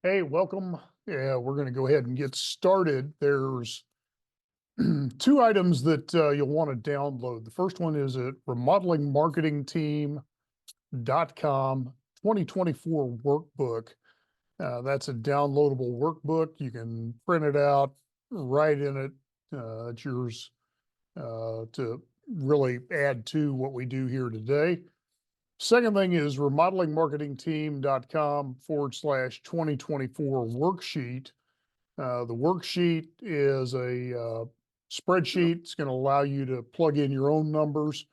Hey, welcome. Yeah, we're going to go ahead and get started. There's two items that you'll want to download. The first one is at remodelingmarketingteam.com 2024 workbook. That's a downloadable workbook. You can print it out, write in it. It's yours to really add to what we do here today. Second thing is remodelingmarketingteam.com/2024 worksheet. The worksheet is a spreadsheet. It's going to allow you to plug in your own numbers,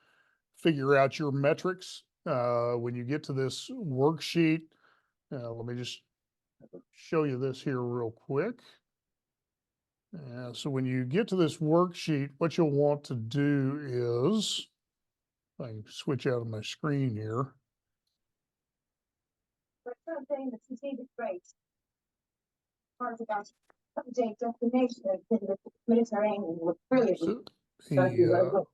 figure out your metrics. When you get to this worksheet, let me just show you this here real quick. So when you get to this worksheet, what you'll want to do is, I can switch out of my screen here. Something the strategic rate. Part about update destination in the Mediterranean was brilliant. So,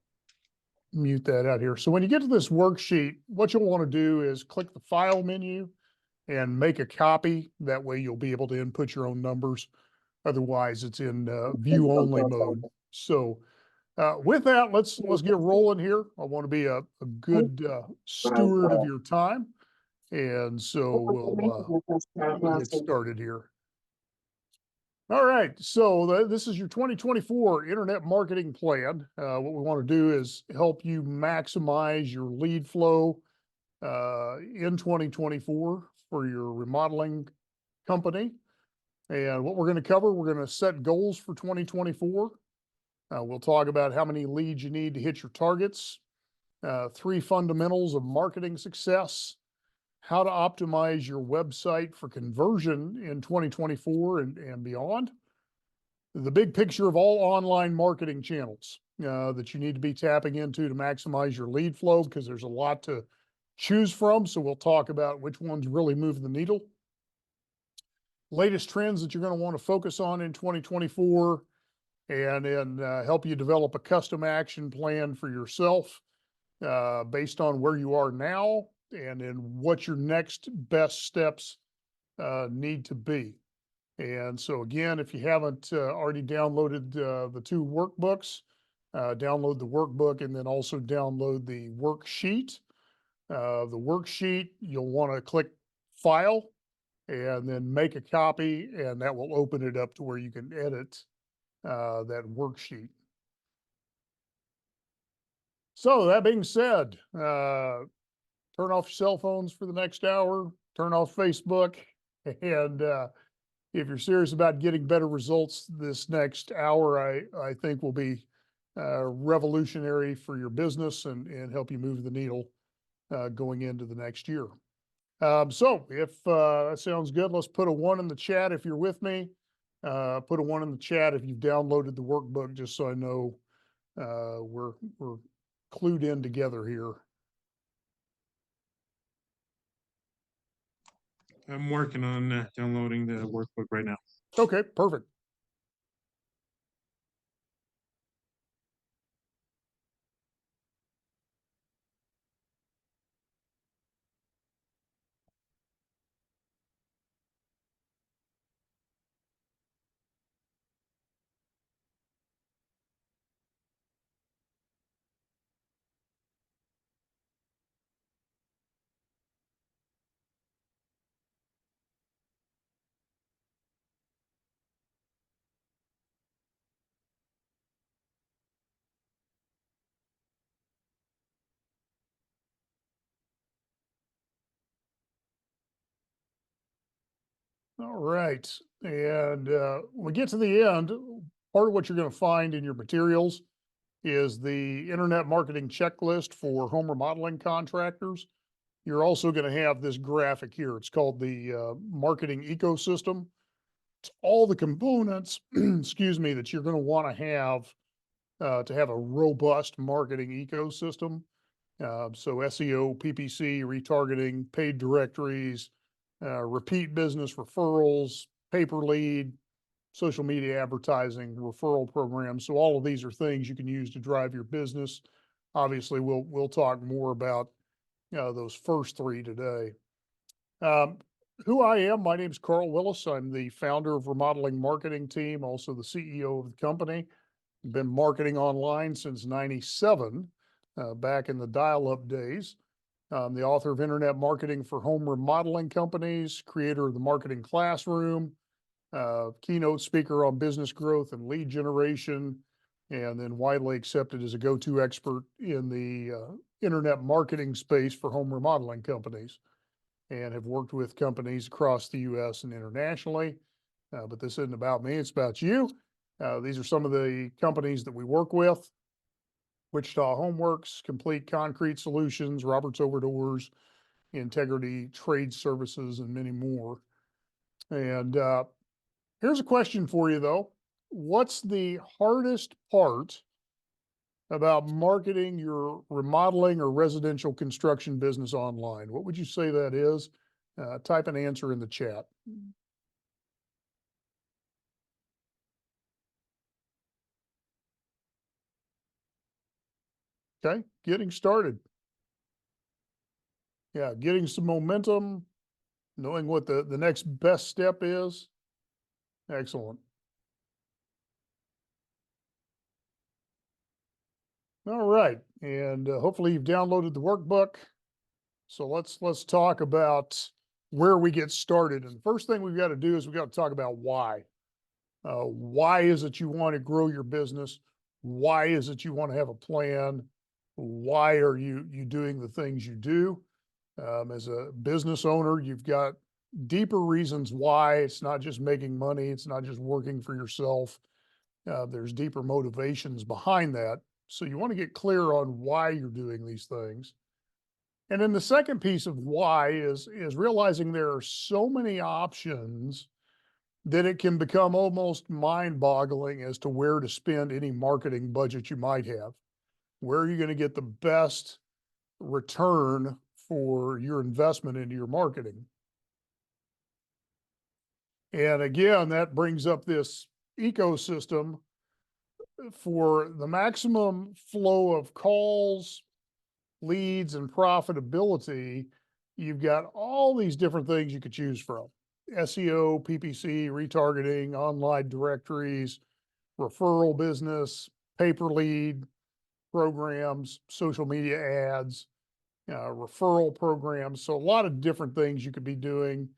mute that out here. So when you get to this worksheet, what you'll want to do is click the file menu and make a copy. That way you'll be able to input your own numbers. Otherwise it's in view only mode. So with that, let's get rolling here. I want to be a good steward of your time. And so we'll get started here. All right, so this is your 2024 Internet Marketing Plan. What we want to do is help you maximize your lead flow in 2024 for your remodeling company. And what we're going to cover, we're going to set goals for 2024. We'll talk about how many leads you need to hit your targets, 3 fundamentals of marketing success, how to optimize your website for conversion in 2024 and beyond, the big picture of all online marketing channels that you need to be tapping into to maximize your lead flow, because there's a lot to choose from. So we'll talk about which ones really move the needle. Latest trends that you're going to want to focus on in 2024, and then help you develop a custom action plan for yourself based on where you are now and then what your next best steps need to be. And so again, if you haven't already downloaded the 2 workbooks, download the workbook and then also download the worksheet. The worksheet, you'll want to click File and then make a copy, and that will open it up to where you can edit that worksheet. So that being said, turn off your cell phones for the next hour, turn off Facebook, and if you're serious about getting better results this next hour, I think will be revolutionary for your business and help you move the needle going into the next year. So if that sounds good, let's put a 1 in the chat if you're with me. Put a 1 in the chat if you've downloaded the workbook, just so I know we're clued in together here. I'm working on downloading the workbook right now. Okay, perfect. All right. And when we get to the end, part of what you're going to find in your materials is the Internet Marketing Checklist for home remodeling contractors. You're also going to have this graphic here. It's called the marketing ecosystem. It's all the components, excuse me, that you're going to want to have a robust marketing ecosystem. So SEO, PPC, retargeting, paid directories, repeat business referrals, pay-per lead, social media advertising, referral programs. So all of these are things you can use to drive your business. Obviously, we'll talk more about those first 3 today. who I am, my name's Carl Willis. I'm the founder of Remodeling Marketing Team, also the CEO of the company. Been marketing online since '97, back in the dial-up days. I'm the author of Internet Marketing for Home Remodeling Companies, creator of the Marketing Classroom, keynote speaker on business growth and lead generation, and then widely accepted as a go-to expert in the internet marketing space for home remodeling companies, and have worked with companies across the US and internationally. But this isn't about me, it's about you. These are some of the companies that we work with: Wichita Homeworks, Complete Concrete Solutions, Roberts Over Doors, Integrity Trade Services, and many more. And here's a question for you, though. What's the hardest part about marketing your remodeling or residential construction business online? What would you say that is? Type an answer in the chat. Okay, getting started. Yeah, getting some momentum, knowing what the next best step is. Excellent. All right, and hopefully you've downloaded the workbook. So let's talk about where we get started. And the first thing we've got to do is we've got to talk about why. Why is it you want to grow your business? Why is it you want to have a plan? Why are you doing the things you do? As a business owner, you've got deeper reasons why. It's not just making money. It's not just working for yourself. There's deeper motivations behind that. So you want to get clear on why you're doing these things. And then the second piece of why is realizing there are so many options that it can become almost mind-boggling as to where to spend any marketing budget you might have. Where are you going to get the best return for your investment into your marketing? And again, that brings up this ecosystem for the maximum flow of calls, leads, and profitability. You've got all these different things you could choose from: SEO, PPC, retargeting, online directories, referral business, pay-per lead programs, social media ads, referral programs. So a lot of different things you could be doing,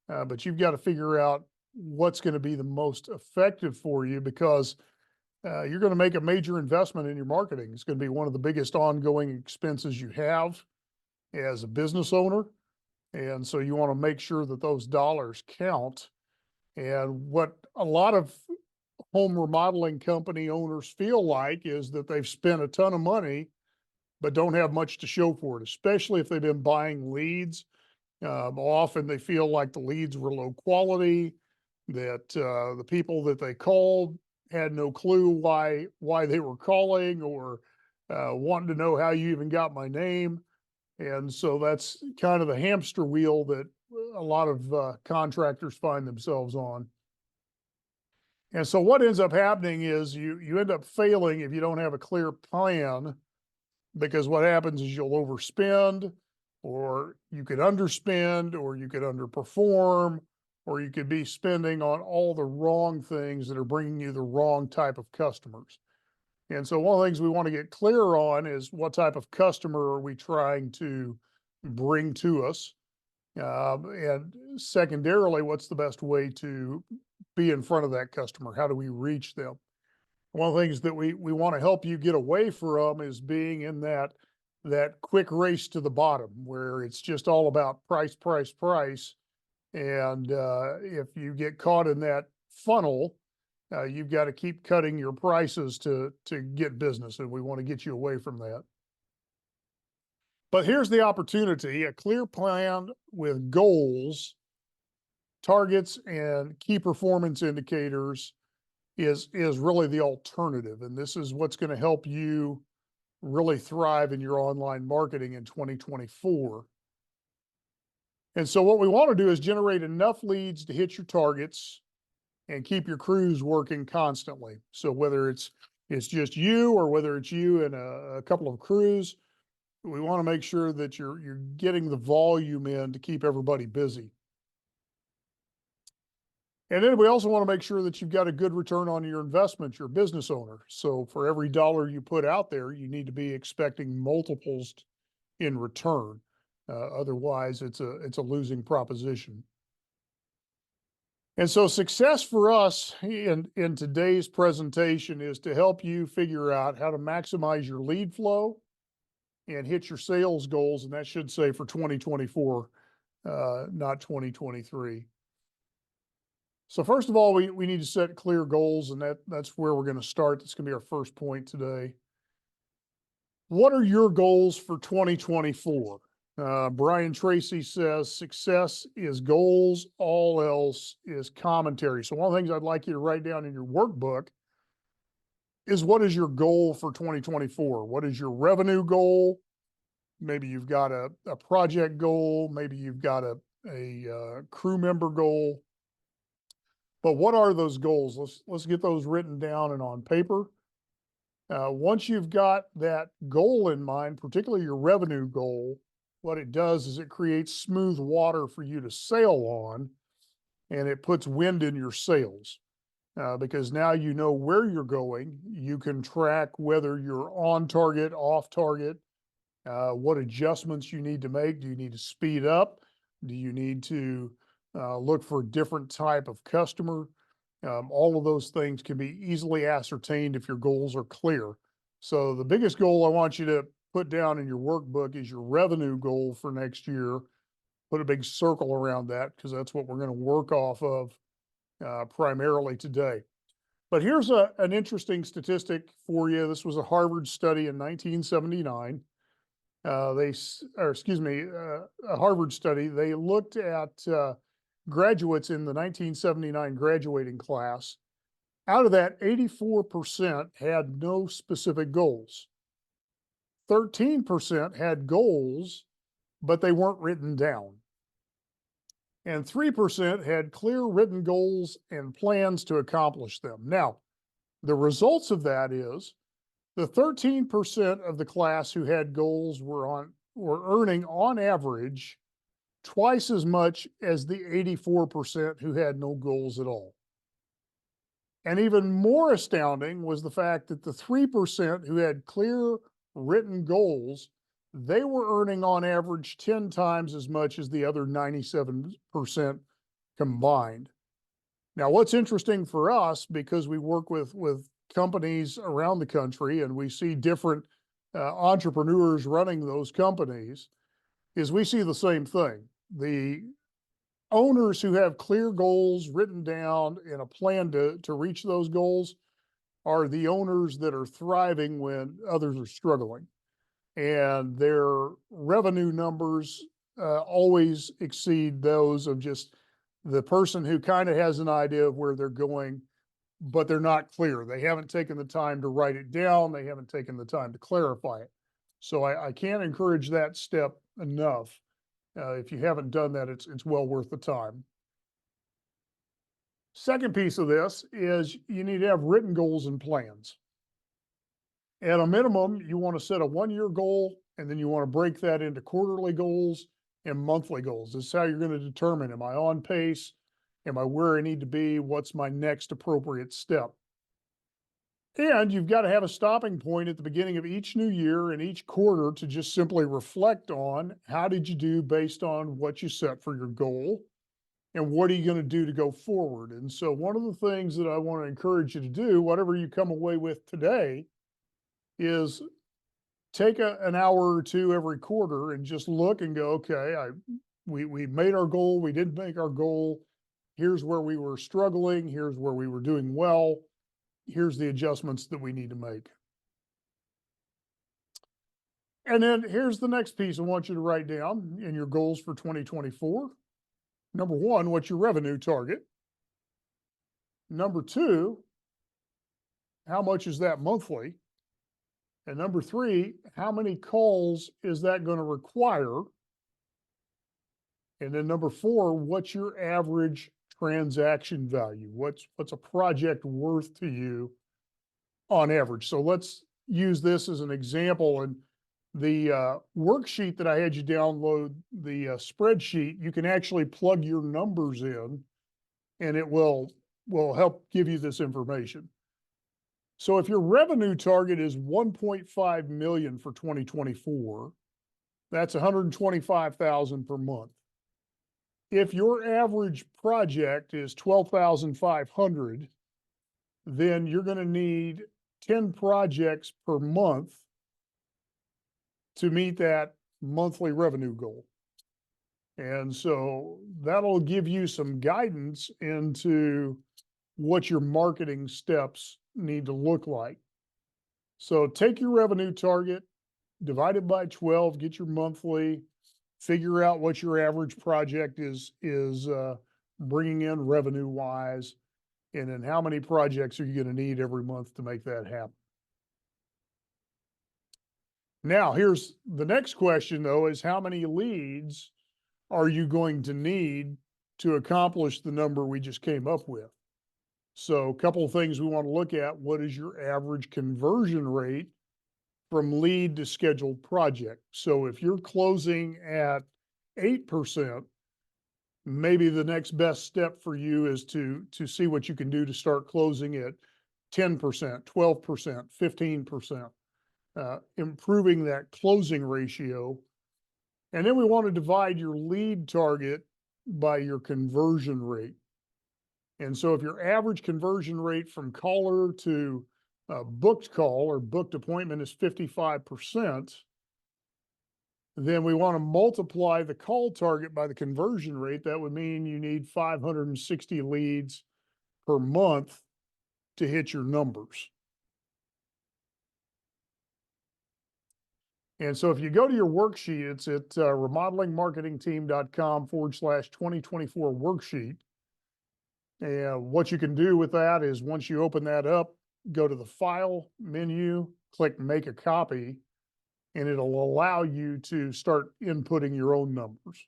but you've got to figure out what's going to be the most effective for you, because you're going to make a major investment in your marketing. It's going to be one of the biggest ongoing expenses you have as a business owner. And so you want to make sure that those dollars count. And what a lot of home remodeling company owners feel like is that they've spent a ton of money, but don't have much to show for it, especially if they've been buying leads. Often they feel like the leads were low quality, that the people that they called had no clue why they were calling, or wanting to know how you even got my name. And so that's kind of the hamster wheel that a lot of contractors find themselves on. And so what ends up happening is you end up failing if you don't have a clear plan, because what happens is you'll overspend, or you could underspend, or you could underperform, or you could be spending on all the wrong things that are bringing you the wrong type of customers. And so one of the things we want to get clear on is what type of customer are we trying to bring to us? And secondarily, what's the best way to be in front of that customer? How do we reach them? One of the things that we want to help you get away from is being in that quick race to the bottom, where it's just all about price, price, price. And if you get caught in that funnel, you've got to keep cutting your prices to get business, and we want to get you away from that. But here's the opportunity: a clear plan with goals, targets, and key performance indicators is really the alternative. And this is what's going to help you really thrive in your online marketing in 2024. And so what we want to do is generate enough leads to hit your targets and keep your crews working constantly. So whether it's just you, or whether it's you and a couple of crews, we want to make sure that you're getting the volume in to keep everybody busy. And then we also want to make sure that you've got a good return on your investment, you're a business owner. So for every dollar you put out there, you need to be expecting multiples in return. Otherwise, it's a losing proposition. And so success for us in today's presentation is to help you figure out how to maximize your lead flow and hit your sales goals. And that should say for 2024, not 2023. So first of all, we need to set clear goals, and that's where we're going to start. That's going to be our first point today. What are your goals for 2024? Brian Tracy says success is goals, all else is commentary. So one of the things I'd like you to write down in your workbook is, what is your goal for 2024? What is your revenue goal? Maybe you've got a project goal. Maybe you've got a crew member goal. But what are those goals? Let's get those written down and on paper. Once you've got that goal in mind, particularly your revenue goal, what it does is it creates smooth water for you to sail on, and it puts wind in your sails, because now you know where you're going. You can track whether you're on target, off target, what adjustments you need to make. Do you need to speed up? Do you need to look for a different type of customer? All of those things can be easily ascertained if your goals are clear. So the biggest goal I want you to put down in your workbook is your revenue goal for next year. Put a big circle around that, because that's what we're going to work off of primarily today. But here's an interesting statistic for you. This was a Harvard study in 1979. A Harvard study. They looked at graduates in the 1979 graduating class. Out of that, 84% had no specific goals. 13% had goals, but they weren't written down. And 3% had clear written goals and plans to accomplish them. Now, the results of that is the 13% of the class who had goals were earning on average twice as much as the 84% who had no goals at all. And even more astounding was the fact that the 3% who had clear written goals, they were earning on average 10 times as much as the other 97% combined. Now, what's interesting for us, because we work with companies around the country and we see different entrepreneurs running those companies, is we see the same thing. The owners who have clear goals written down and a plan to reach those goals are the owners that are thriving when others are struggling. And their revenue numbers always exceed those of just the person who kind of has an idea of where they're going, but they're not clear. They haven't taken the time to write it down. They haven't taken the time to clarify it. So I can't encourage that step enough. If you haven't done that, it's well worth the time. Second piece of this is you need to have written goals and plans. At a minimum, you want to set a 1-year goal, and then you want to break that into quarterly goals and monthly goals. This is how you're going to determine, am I on pace? Am I where I need to be? What's my next appropriate step? And you've got to have a stopping point at the beginning of each new year and each quarter to just simply reflect on, how did you do based on what you set for your goal? And what are you going to do to go forward? And so one of the things that I want to encourage you to do, whatever you come away with today, is take an hour or two every quarter and just look and go, okay, we made our goal, we didn't make our goal. Here's where we were struggling. Here's where we were doing well. Here's the adjustments that we need to make. And then here's the next piece I want you to write down in your goals for 2024. Number 1, what's your revenue target? Number 2, how much is that monthly? And number 3, how many calls is that going to require? And then number 4, what's your average transaction value? What's a project worth to you on average? So let's use this as an example. And the worksheet that I had you download, the spreadsheet, you can actually plug your numbers in and it will help give you this information. So if your revenue target is 1.5 million for 2024, that's 125,000 per month. If your average project is 12,500, then you're going to need 10 projects per month to meet that monthly revenue goal. And so that'll give you some guidance into what your marketing steps need to look like. So take your revenue target, divide it by 12, get your monthly, figure out what your average project is bringing in revenue wise, and then how many projects are you going to need every month to make that happen. Now, here's the next question though, is how many leads are you going to need to accomplish the number we just came up with? So a couple of things we want to look at. What is your average conversion rate from lead to scheduled project? So if you're closing at 8%, maybe the next best step for you is to see what you can do to start closing at 10%, 12%, 15%, improving that closing ratio. And then we want to divide your lead target by your conversion rate. And so if your average conversion rate from caller to booked call or booked appointment is 55%, then we want to multiply the call target by the conversion rate. That would mean you need 560 leads per month to hit your numbers. And so if you go to your worksheet, it's at remodelingmarketingteam.com/2024 worksheet. And what you can do with that is once you open that up, go to the file menu, click make a copy, and it'll allow you to start inputting your own numbers.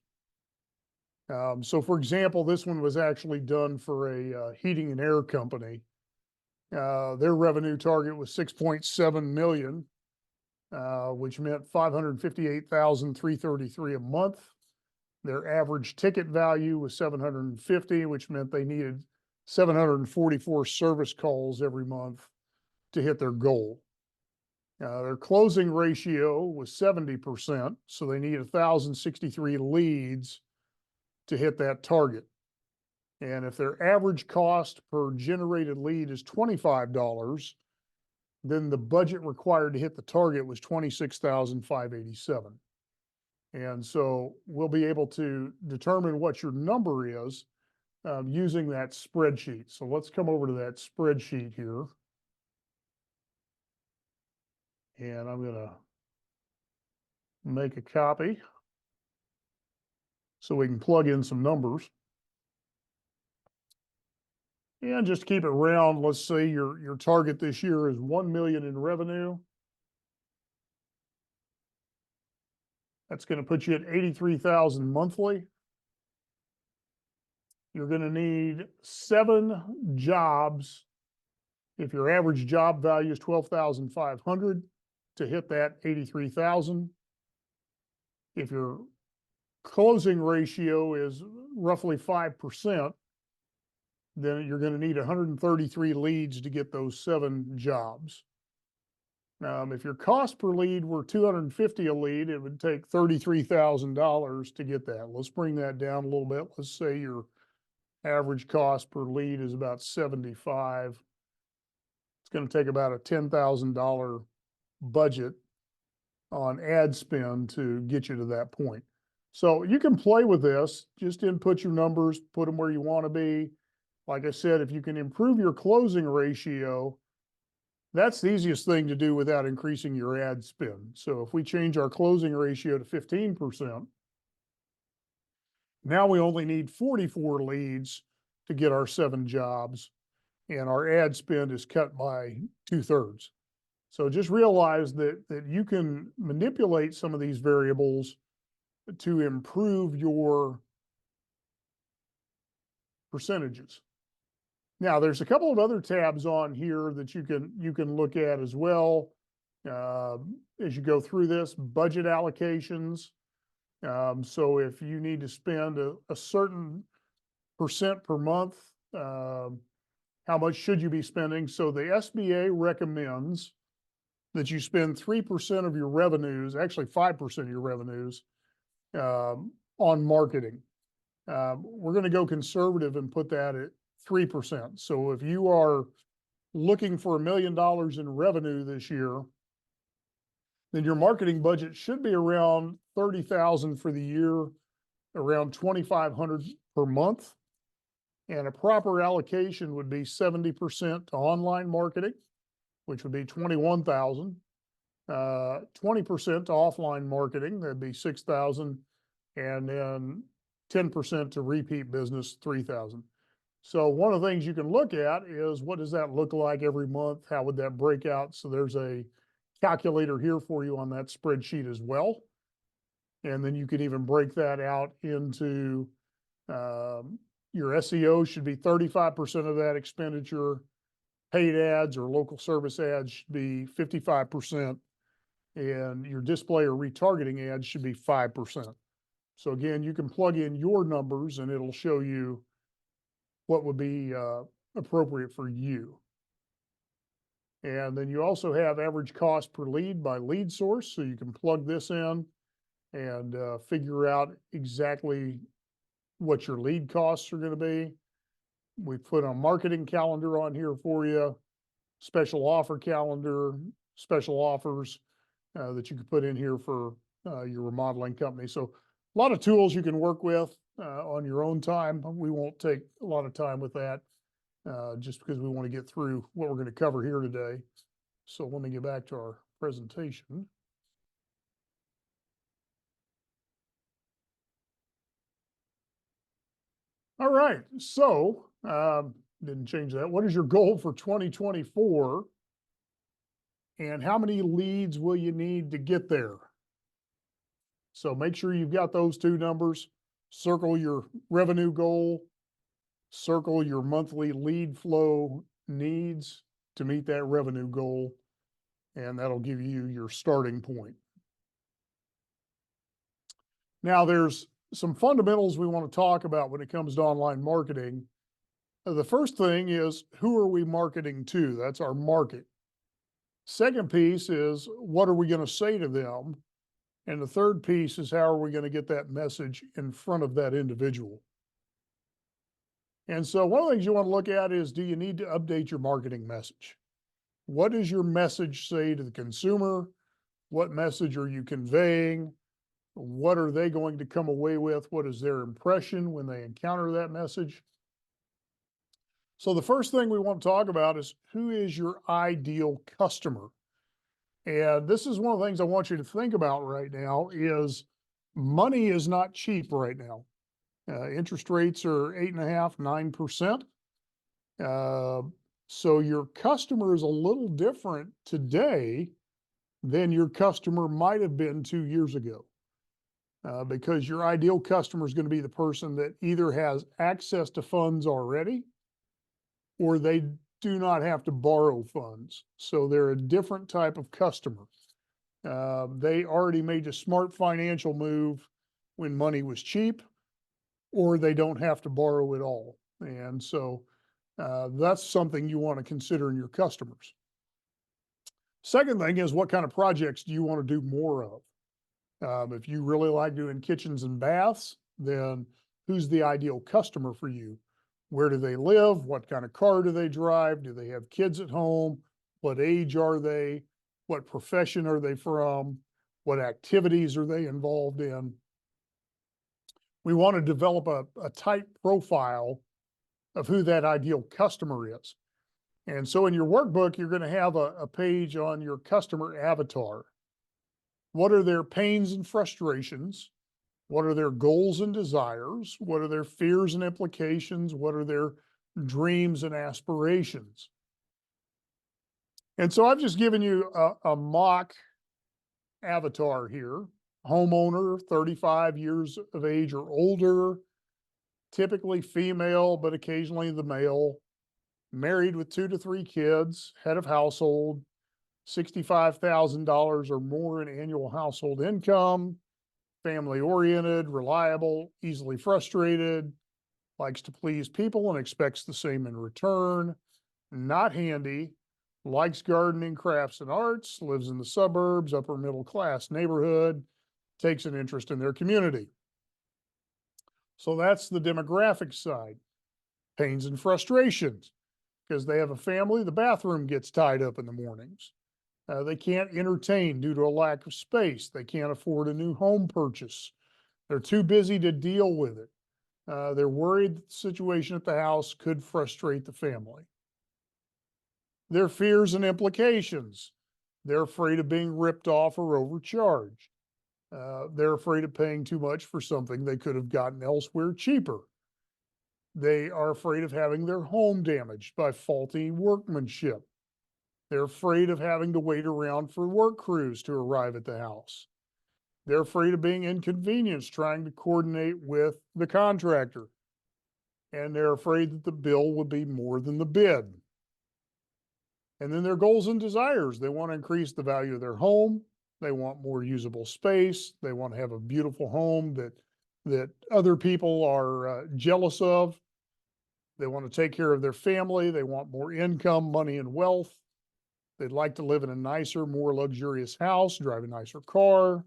So for example, this one was actually done for a heating and air company. Their revenue target was 6.7 million, which meant 558,333 a month. Their average ticket value was 750, which meant they needed 744 service calls every month to hit their goal. Their closing ratio was 70%, so they need 1,063 leads to hit that target. And if their average cost per generated lead is $25, then the budget required to hit the target was $26,587. And so we'll be able to determine what your number is using that spreadsheet. So let's come over to that spreadsheet here. And I'm going to make a copy so we can plug in some numbers. And just keep it round. Let's say your target this year is 1 million in revenue. That's going to put you at 83,000 monthly. You're going to need 7 jobs. If your average job value is 12,500 to hit that 83,000. If your closing ratio is roughly 5%, then you're going to need 133 leads to get those 7 jobs. If your cost per lead were 250 a lead, it would take $33,000 to get that. Let's bring that down a little bit. Let's say your average cost per lead is about 75. It's going to take about a $10,000 budget on ad spend to get you to that point. So you can play with this, just input your numbers, put them where you want to be. Like I said, if you can improve your closing ratio, that's the easiest thing to do without increasing your ad spend. So if we change our closing ratio to 15%, now we only need 44 leads to get our 7 jobs, and our ad spend is cut by 2/3. So just realize that you can manipulate some of these variables to improve your percentages. Now, there's a couple of other tabs on here that you can look at as well as you go through this. Budget allocations. So if you need to spend a certain percent per month how much should you be spending? So the SBA recommends that you spend 3% of your revenues, actually 5% of your revenues, on marketing. We're going to go conservative and put that at 3%. So if you are looking for $1 million in revenue this year, then your marketing budget should be around 30,000 for the year, around 2,500 per month. And a proper allocation would be 70% to online marketing, which would be 21,000. 20% to offline marketing, that'd be 6,000. And then 10% to repeat business, 3,000. So one of the things you can look at is, what does that look like every month? How would that break out? So there's a calculator here for you on that spreadsheet as well. And then you can even break that out into your SEO should be 35% of that expenditure. Paid ads or local service ads should be 55%. And your display or retargeting ads should be 5%. So again, you can plug in your numbers and it'll show you what would be appropriate for you. And then you also have average cost per lead by lead source. So you can plug this in and figure out exactly what your lead costs are going to be. We put a marketing calendar on here for you, special offer calendar, special offers that you can put in here for your remodeling company. So a lot of tools you can work with on your own time. We won't take a lot of time with that just because we want to get through what we're going to cover here today. So let me get back to our presentation. All right, so didn't change that. What is your goal for 2024? And how many leads will you need to get there? So make sure you've got those two numbers. Circle your revenue goal, circle your monthly lead flow needs to meet that revenue goal, and that'll give you your starting point. Now, there's some fundamentals we want to talk about when it comes to online marketing. The first thing is, who are we marketing to? That's our market. Second piece is, what are we going to say to them? And the third piece is, how are we going to get that message in front of that individual? And so one of the things you want to look at is, do you need to update your marketing message? What does your message say to the consumer? What message are you conveying? What are they going to come away with? What is their impression when they encounter that message? So the first thing we want to talk about is, who is your ideal customer? And this is one of the things I want you to think about right now is, money is not cheap right now. Interest rates are 8.5%, 9%. So your customer is a little different today than your customer might have been 2 years ago. Because your ideal customer is going to be the person that either has access to funds already, or they do not have to borrow funds. So they're a different type of customer. They already made a smart financial move when money was cheap, or they don't have to borrow at all. And so that's something you want to consider in your customers. Second thing is, what kind of projects do you want to do more of? If you really like doing kitchens and baths, then who's the ideal customer for you? Where do they live? What kind of car do they drive? Do they have kids at home? What age are they? What profession are they from? What activities are they involved in? We want to develop a type profile of who that ideal customer is. And so in your workbook, you're going to have a page on your customer avatar. What are their pains and frustrations? What are their goals and desires? What are their fears and implications? What are their dreams and aspirations? And so I've just given you a mock avatar here. Homeowner, 35 years of age or older, typically female, but occasionally the male, married with 2 to 3 kids, head of household, $65,000 or more in annual household income, family oriented, reliable, easily frustrated, likes to please people and expects the same in return, not handy, likes gardening, crafts, and arts, lives in the suburbs, upper middle class neighborhood, takes an interest in their community. So that's the demographic side. Pains and frustrations, because they have a family, the bathroom gets tied up in the mornings. They can't entertain due to a lack of space. They can't afford a new home purchase. They're too busy to deal with it. They're worried that the situation at the house could frustrate the family. Their fears and implications. They're afraid of being ripped off or overcharged. They're afraid of paying too much for something they could have gotten elsewhere cheaper. They are afraid of having their home damaged by faulty workmanship. They're afraid of having to wait around for work crews to arrive at the house. They're afraid of being inconvenienced trying to coordinate with the contractor. And they're afraid that the bill would be more than the bid. And then their goals and desires. They want to increase the value of their home. They want more usable space. They want to have a beautiful home that other people are jealous of. They want to take care of their family. They want more income, money, and wealth. They'd like to live in a nicer, more luxurious house, drive a nicer car.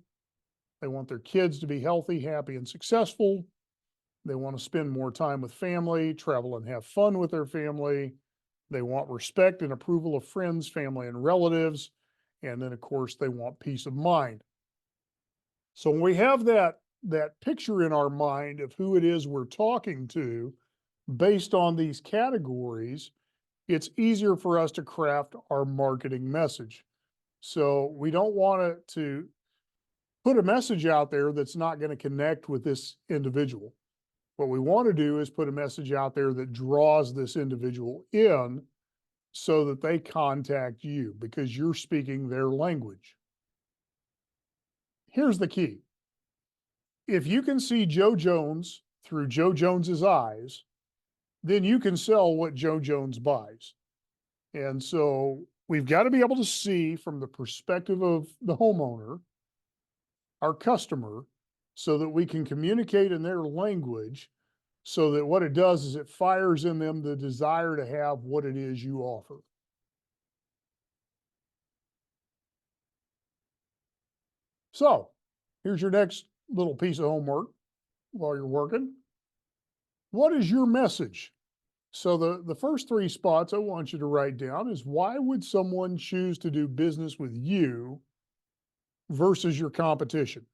They want their kids to be healthy, happy, and successful. They want to spend more time with family, travel and have fun with their family. They want respect and approval of friends, family, and relatives. And then, of course, they want peace of mind. So when we have that picture in our mind of who it is we're talking to based on these categories, it's easier for us to craft our marketing message. So we don't want to put a message out there that's not going to connect with this individual. What we want to do is put a message out there that draws this individual in so that they contact you because you're speaking their language. Here's the key. If you can see Joe Jones through Joe Jones's eyes, then you can sell what Joe Jones buys. And so we've got to be able to see from the perspective of the homeowner, our customer, so that we can communicate in their language so that what it does is it fires in them the desire to have what it is you offer. So here's your next little piece of homework while you're working. What is your message? So the first three spots I want you to write down is why would someone choose to do business with you versus your competition?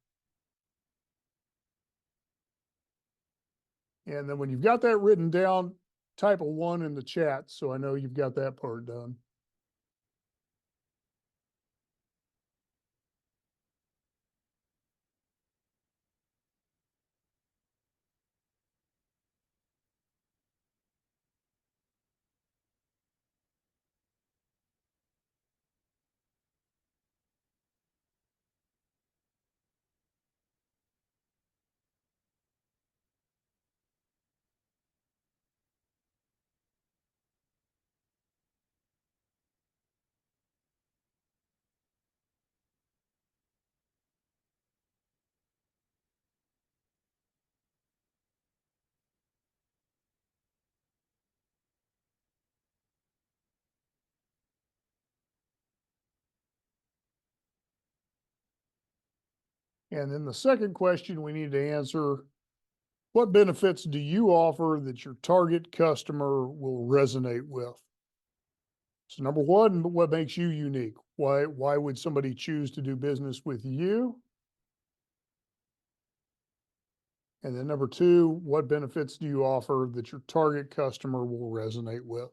And then when you've got that written down, type a 1 in the chat so I know you've got that part done. And then the second question we need to answer, what benefits do you offer that your target customer will resonate with? So number one, what makes you unique? Why would somebody choose to do business with you? And then number two, what benefits do you offer that your target customer will resonate with?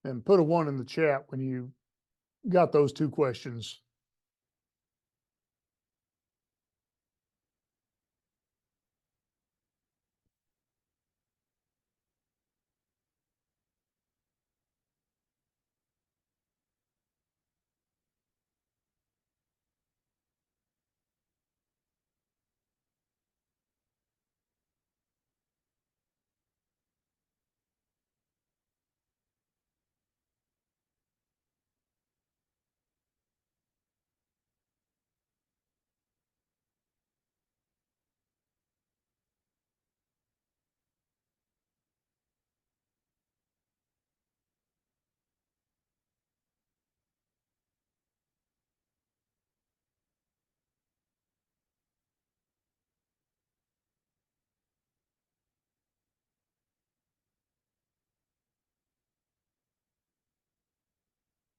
And put a 1 in the chat when you got those two questions.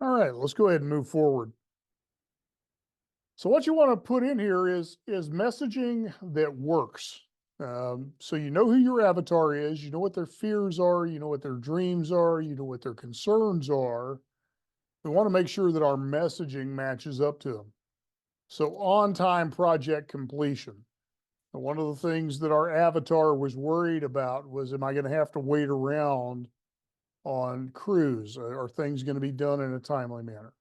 All right, let's go ahead and move forward. So what you want to put in here is messaging that works. So you know who your avatar is, you know what their fears are, you know what their dreams are, you know what their concerns are. We want to make sure that our messaging matches up to them. So on-time project completion. And one of the things that our avatar was worried about was, am I going to have to wait around on crews? Are things going to be done in a timely manner?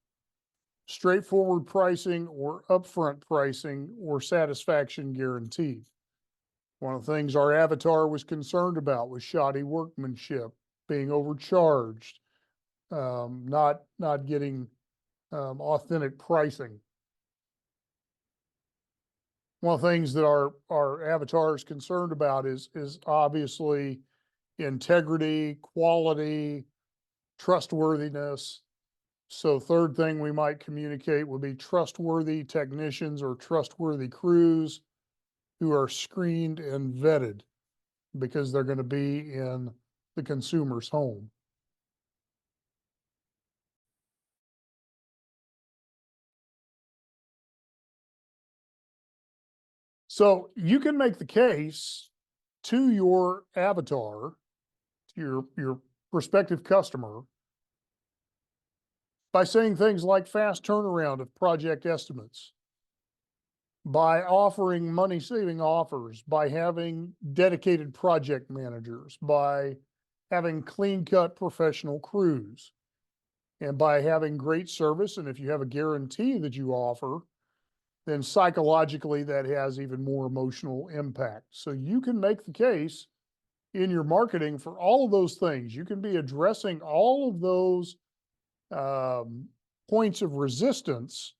Straightforward pricing or upfront pricing or satisfaction guaranteed. One of the things our avatar was concerned about was shoddy workmanship, being overcharged, not getting authentic pricing. One of the things that our avatar is concerned about is obviously integrity, quality, trustworthiness. So third thing we might communicate would be trustworthy technicians or trustworthy crews who are screened and vetted because they're going to be in the consumer's home. So you can make the case to your avatar, to your prospective customer, by saying things like fast turnaround of project estimates, by offering money-saving offers, by having dedicated project managers, by having clean-cut professional crews, and by having great service. And if you have a guarantee that you offer, then psychologically that has even more emotional impact. So you can make the case in your marketing for all of those things. You can be addressing all of those points of resistance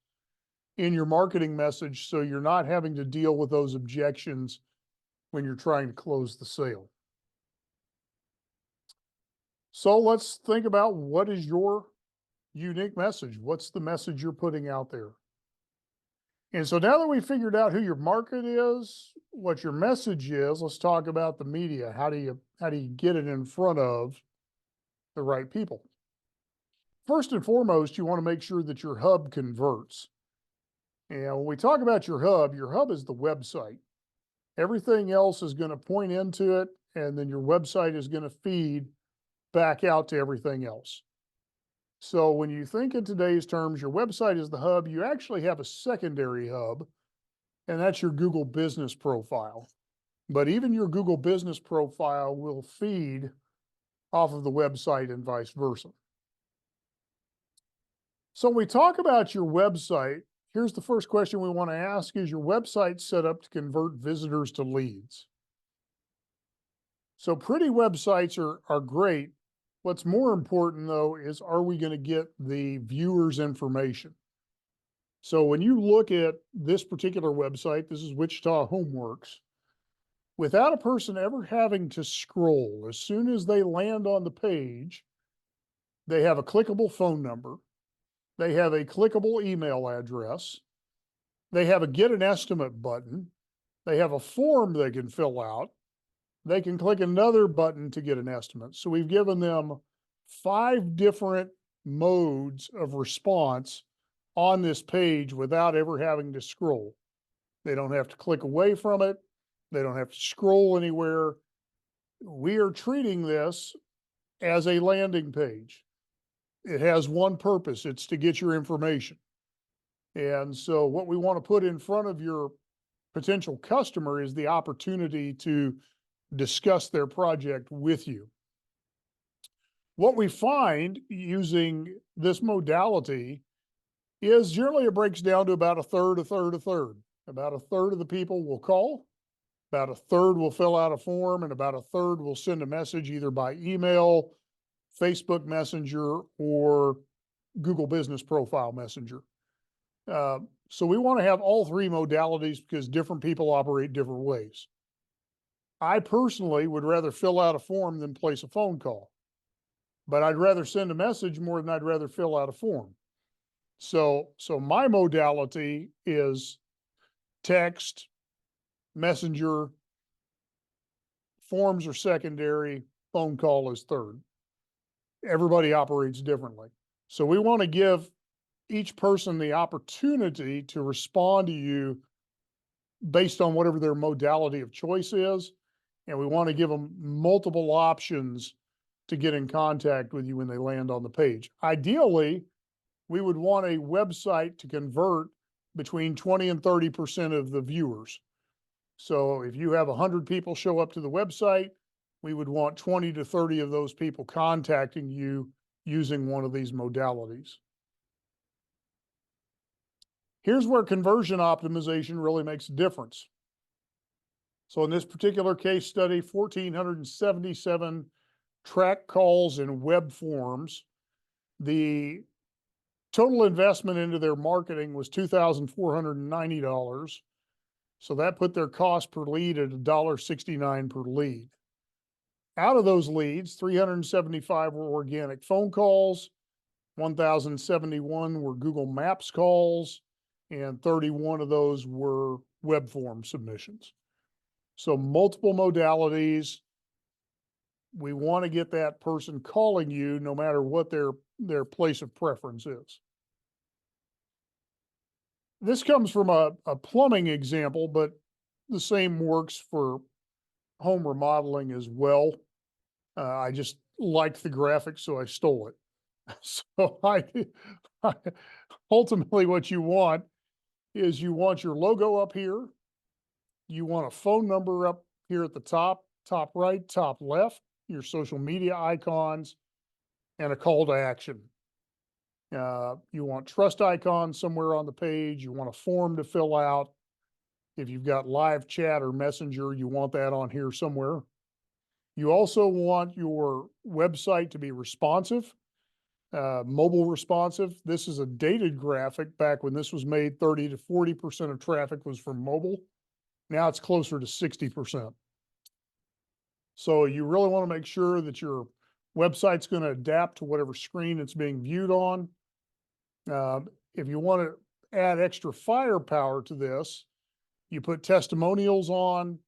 in your marketing message, so you're not having to deal with those objections when you're trying to close the sale. So let's think about, what is your unique message? What's the message you're putting out there? And so now that we figured out who your market is, what your message is, let's talk about the media. How do you get it in front of the right people? First and foremost, you want to make sure that your hub converts. And when we talk about your hub is the website. Everything else is going to point into it, and then your website is going to feed back out to everything else. So when you think in today's terms, your website is the hub, you actually have a secondary hub, and that's your Google Business Profile. But even your Google Business Profile will feed off of the website and vice versa. So when we talk about your website, here's the first question we want to ask: is your website set up to convert visitors to leads? So pretty websites are great. What's more important though is, are we going to get the viewer's information? So when you look at this particular website, this is Wichita Homeworks, without a person ever having to scroll, as soon as they land on the page, they have a clickable phone number, they have a clickable email address, they have a get an estimate button, they have a form they can fill out, they can click another button to get an estimate. So we've given them 5 different modes of response on this page without ever having to scroll. They don't have to click away from it. They don't have to scroll anywhere. We are treating this as a landing page. It has one purpose: it's to get your information. And so what we want to put in front of your potential customer is the opportunity to discuss their project with you. What we find using this modality is generally it breaks down to about a third. About a third of the people will call, about a third will fill out a form, and about a third will send a message either by email, Facebook Messenger, or Google Business Profile Messenger. So we want to have all 3 modalities because different people operate different ways. I personally would rather fill out a form than place a phone call, but I'd rather send a message more than I'd rather fill out a form. So my modality is text, messenger, forms are secondary, phone call is third. Everybody operates differently. So we want to give each person the opportunity to respond to you based on whatever their modality of choice is. And we want to give them multiple options to get in contact with you when they land on the page. Ideally, we would want a website to convert between 20 and 30% of the viewers. So if you have 100 people show up to the website, we would want 20 to 30 of those people contacting you using one of these modalities. Here's where conversion optimization really makes a difference. So in this particular case study, 1,477 track calls and web forms. The total investment into their marketing was $2,490. So that put their cost per lead at $1.69 per lead. Out of those leads, 375 were organic phone calls, 1,071 were Google Maps calls, and 31 of those were web form submissions. So multiple modalities. We want to get that person calling you no matter what their place of preference is. This comes from a plumbing example, but the same works for home remodeling as well. I just liked the graphic, so I stole it. So ultimately what you want is you want your logo up here. You want a phone number up here at the top right, top left, your social media icons, and a call to action. You want trust icons somewhere on the page. You want a form to fill out. If you've got live chat or messenger, you want that on here somewhere. You also want your website to be responsive, mobile responsive. This is a dated graphic. Back when this was made, 30 to 40% of traffic was from mobile. Now it's closer to 60%. So you really want to make sure that your website's going to adapt to whatever screen it's being viewed on. If you want to add extra firepower to this, you put testimonials on,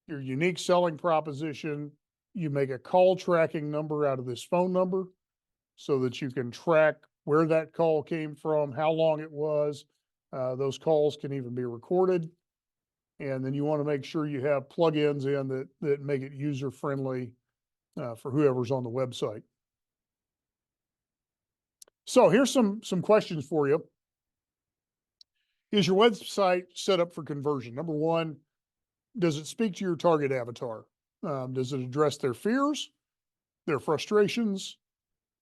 your unique selling proposition, you make a call tracking number out of this phone number so that you can track where that call came from, how long it was. Those calls can even be recorded. And then you want to make sure you have plugins in that make it user-friendly for whoever's on the website. So here's some questions for you. Is your website set up for conversion? Number one, does it speak to your target avatar? Does it address their fears, their frustrations,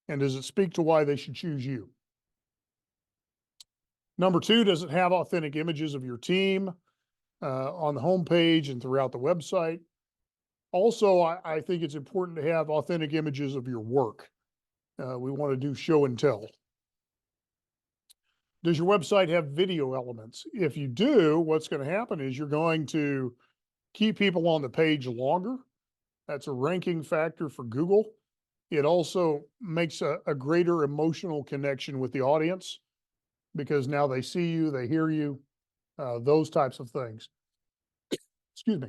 and does it speak to why they should choose you? Number two, does it have authentic images of your team on the homepage and throughout the website? Also, I think it's important to have authentic images of your work. We want to do show and tell. Does your website have video elements? If you do, what's going to happen is you're going to keep people on the page longer. That's a ranking factor for Google. It also makes a greater emotional connection with the audience because now they see you, they hear you, those types of things. Excuse me.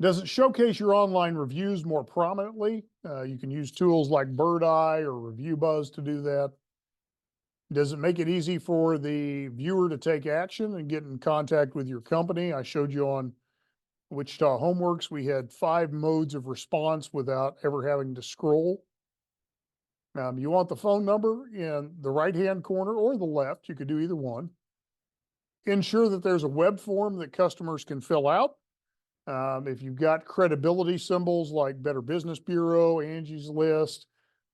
Does it showcase your online reviews more prominently? You can use tools like Bird Eye or Review Buzz to do that. Does it make it easy for the viewer to take action and get in contact with your company? I showed you on Wichita Homeworks, we had 5 modes of response without ever having to scroll. You want the phone number in the right-hand corner or the left. You could do either one. Ensure that there's a web form that customers can fill out. If you've got credibility symbols like Better Business Bureau, Angie's List,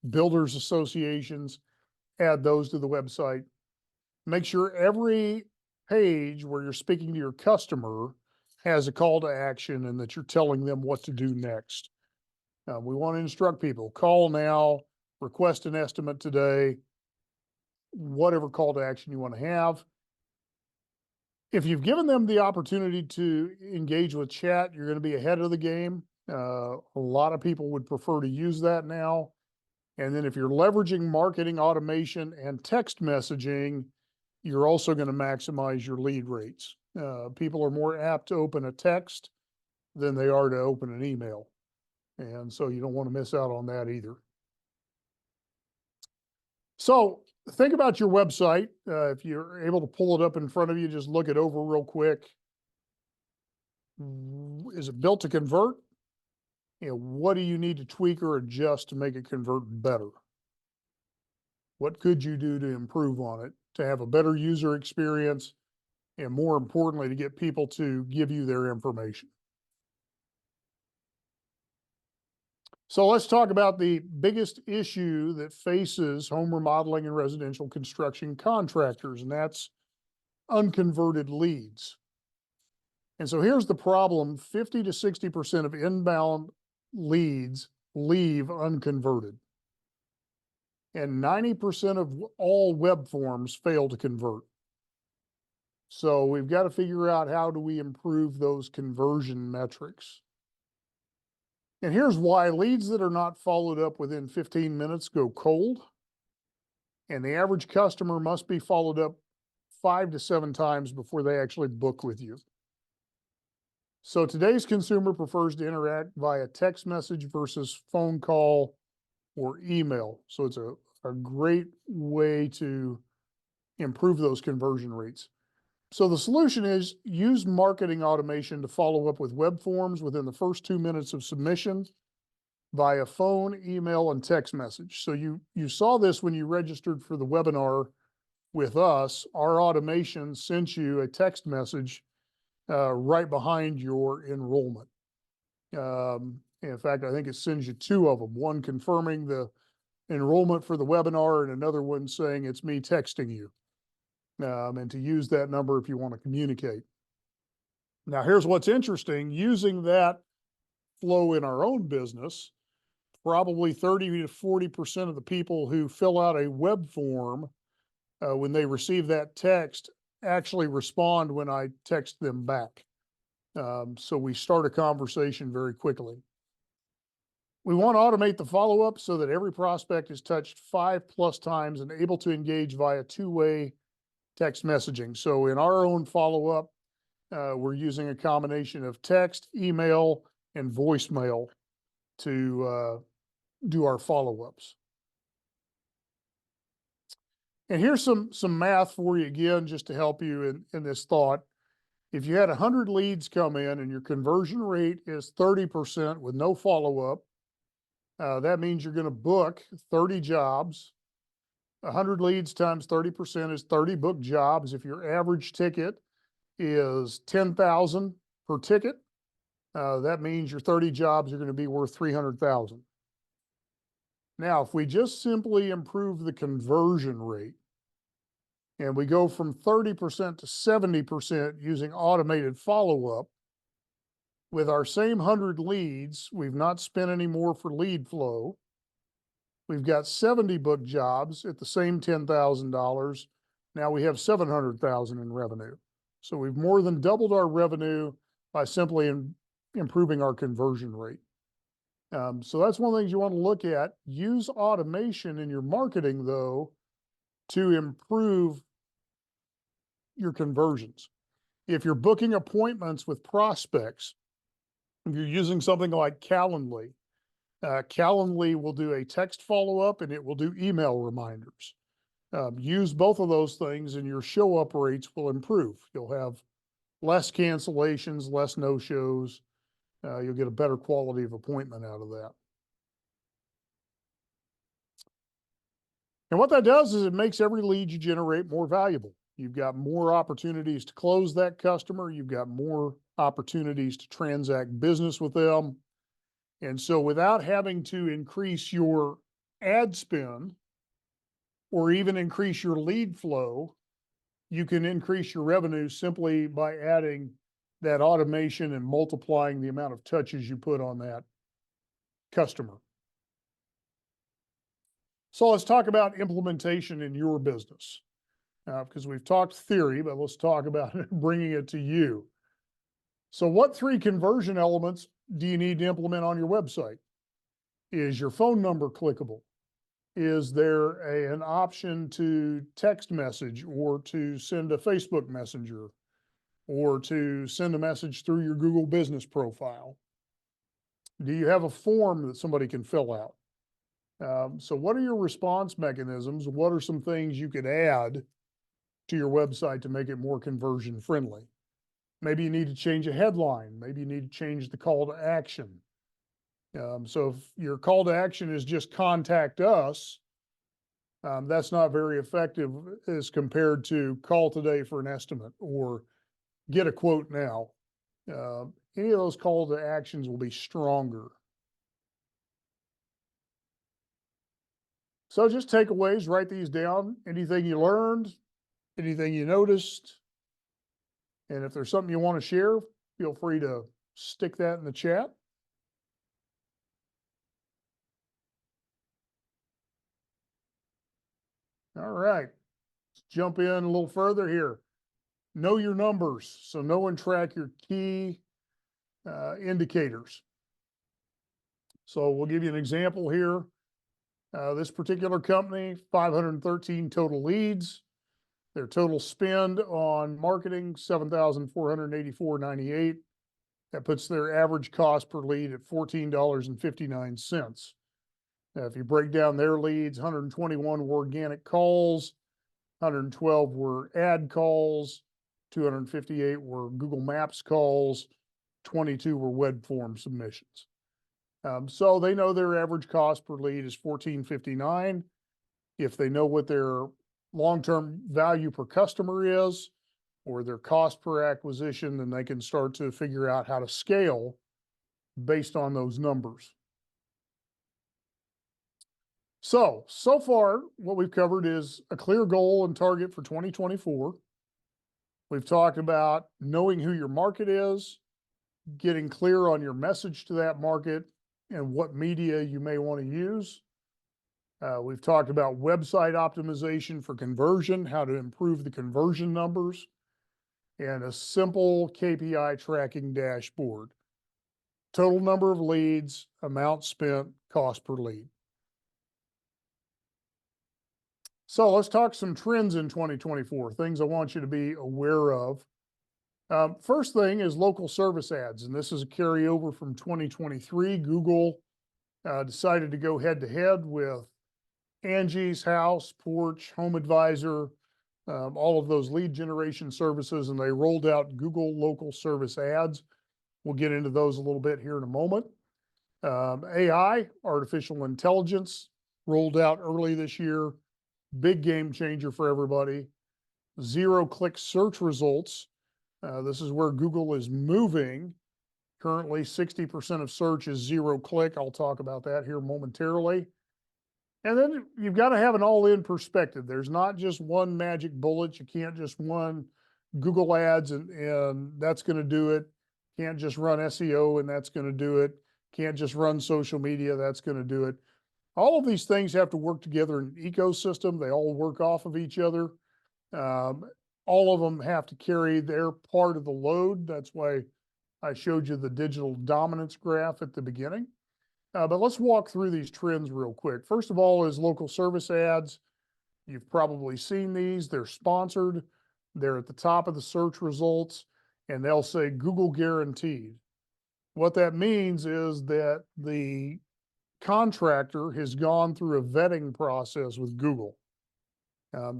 builders associations, add those to the website. Make sure every page where you're speaking to your customer has a call to action and that you're telling them what to do next. We want to instruct people, call now, request an estimate today, whatever call to action you want to have. If you've given them the opportunity to engage with chat, you're going to be ahead of the game. A lot of people would prefer to use that now. And then if you're leveraging marketing automation and text messaging, you're also going to maximize your lead rates. People are more apt to open a text than they are to open an email. And so you don't want to miss out on that either. So think about your website. If you're able to pull it up in front of you, just look it over real quick. Is it built to convert? What do you need to tweak or adjust to make it convert better? What could you do to improve on it, to have a better user experience, and more importantly, to get people to give you their information? So let's talk about the biggest issue that faces home remodeling and residential construction contractors, and that's unconverted leads. And so here's the problem: 50 to 60% of inbound leads leave unconverted. And 90% of all web forms fail to convert. So we've got to figure out, how do we improve those conversion metrics? And here's why: leads that are not followed up within 15 minutes go cold. And the average customer must be followed up 5 to 7 times before they actually book with you. So today's consumer prefers to interact via text message versus phone call or email. So it's a great way to improve those conversion rates. So the solution is use marketing automation to follow up with web forms within the first 2 minutes of submission via phone, email, and text message. So you saw this when you registered for the webinar with us. Our automation sent you a text message right behind your enrollment. In fact, I think it sends you 2 of them, one confirming the enrollment for the webinar and another one saying it's me texting you, and to use that number if you want to communicate. Now, here's what's interesting: using that flow in our own business, probably 30 to 40% of the people who fill out a web form when they receive that text actually respond when I text them back. So we start a conversation very quickly. We want to automate the follow-up so that every prospect is touched 5+ times and able to engage via 2-way text messaging. So in our own follow-up, we're using a combination of text, email, and voicemail to do our follow-ups. And here's some math for you again, just to help you in this thought. If you had 100 leads come in and your conversion rate is 30% with no follow-up, that means you're going to book 30 jobs. 100 leads times 30% is 30 booked jobs. If your average ticket is $10,000 per ticket, that means your 30 jobs are going to be worth $300,000. Now, if we just simply improve the conversion rate and we go from 30% to 70% using automated follow-up, with our same 100 leads, we've not spent any more for lead flow. We've got 70 booked jobs at the same $10,000. Now we have $700,000 in revenue. So we've more than doubled our revenue by simply improving our conversion rate. So that's one of the things you want to look at. Use automation in your marketing, though, to improve your conversions. If you're booking appointments with prospects, if you're using something like Calendly, Calendly will do a text follow-up and it will do email reminders. Use both of those things and your show-up rates will improve. You'll have less cancellations, less no-shows. You'll get a better quality of appointment out of that. And what that does is it makes every lead you generate more valuable. You've got more opportunities to close that customer. You've got more opportunities to transact business with them. And so without having to increase your ad spend or even increase your lead flow, you can increase your revenue simply by adding that automation and multiplying the amount of touches you put on that customer. So let's talk about implementation in your business. Because we've talked theory, but let's talk about bringing it to you. So what 3 conversion elements do you need to implement on your website? Is your phone number clickable? Is there an option to text message or to send a Facebook Messenger or to send a message through your Google Business profile? Do you have a form that somebody can fill out? So what are your response mechanisms? What are some things you could add to your website to make it more conversion friendly? Maybe you need to change a headline. Maybe you need to change the call to action. So if your call to action is just contact us, that's not very effective as compared to call today for an estimate or get a quote now. Any of those call to actions will be stronger. So just takeaways, write these down. Anything you learned, anything you noticed. And if there's something you want to share, feel free to stick that in the chat. All right, let's jump in a little further here. Know your numbers. So know and track your key indicators. So we'll give you an example here. This particular company, 513 total leads. Their total spend on marketing, $7,484.98. That puts their average cost per lead at $14.59. Now, if you break down their leads, 121 were organic calls, 112 were ad calls, 258 were Google Maps calls, 22 were web form submissions. So they know their average cost per lead is $14.59. If they know what their long-term value per customer is or their cost per acquisition, then they can start to figure out how to scale based on those numbers. So far, what we've covered is a clear goal and target for 2024. We've talked about knowing who your market is, getting clear on your message to that market, and what media you may want to use. We've talked about website optimization for conversion, how to improve the conversion numbers, and a simple KPI tracking dashboard. Total number of leads, amount spent, cost per lead. So let's talk some trends in 2024, things I want you to be aware of. First thing is local service ads, and this is a carryover from 2023. Google decided to go head to head with Angie's House, Porch, Home Advisor, all of those lead generation services, and they rolled out Google local service ads. We'll get into those a little bit here in a moment. AI, artificial intelligence, rolled out early this year. Big game changer for everybody. Zero-click search results. This is where Google is moving. Currently, 60% of search is zero-click. I'll talk about that here momentarily. And then you've got to have an all-in perspective. There's not just one magic bullet. You can't just run Google ads and that's going to do it. Can't just run SEO and that's going to do it. Can't just run social media. That's going to do it. All of these things have to work together in an ecosystem. They all work off of each other. All of them have to carry their part of the load. That's why I showed you the digital dominance graph at the beginning. But let's walk through these trends real quick. First of all is local service ads. You've probably seen these. They're sponsored. They're at the top of the search results, and they'll say Google guaranteed. What that means is that the contractor has gone through a vetting process with Google.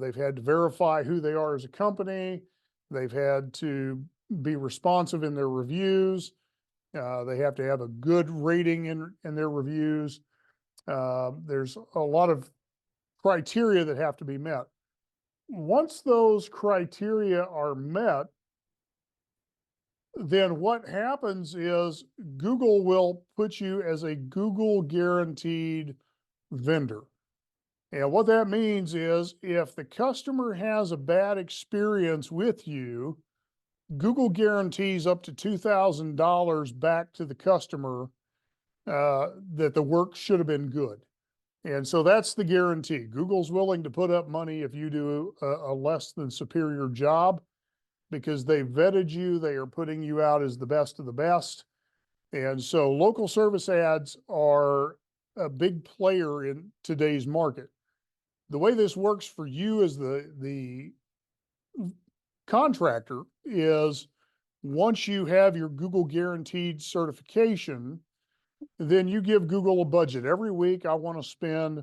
They've had to verify who they are as a company. They've had to be responsive in their reviews. They have to have a good rating in their reviews. There's a lot of criteria that have to be met. Once those criteria are met, then what happens is Google will put you as a Google guaranteed vendor. And what that means is if the customer has a bad experience with you, Google guarantees up to $2,000 back to the customer that the work should have been good. And so that's the guarantee. Google's willing to put up money if you do a less than superior job because they vetted you. They are putting you out as the best of the best. And so local service ads are a big player in today's market. The way this works for you as the contractor is once you have your Google guaranteed certification, then you give Google a budget. Every week, I want to spend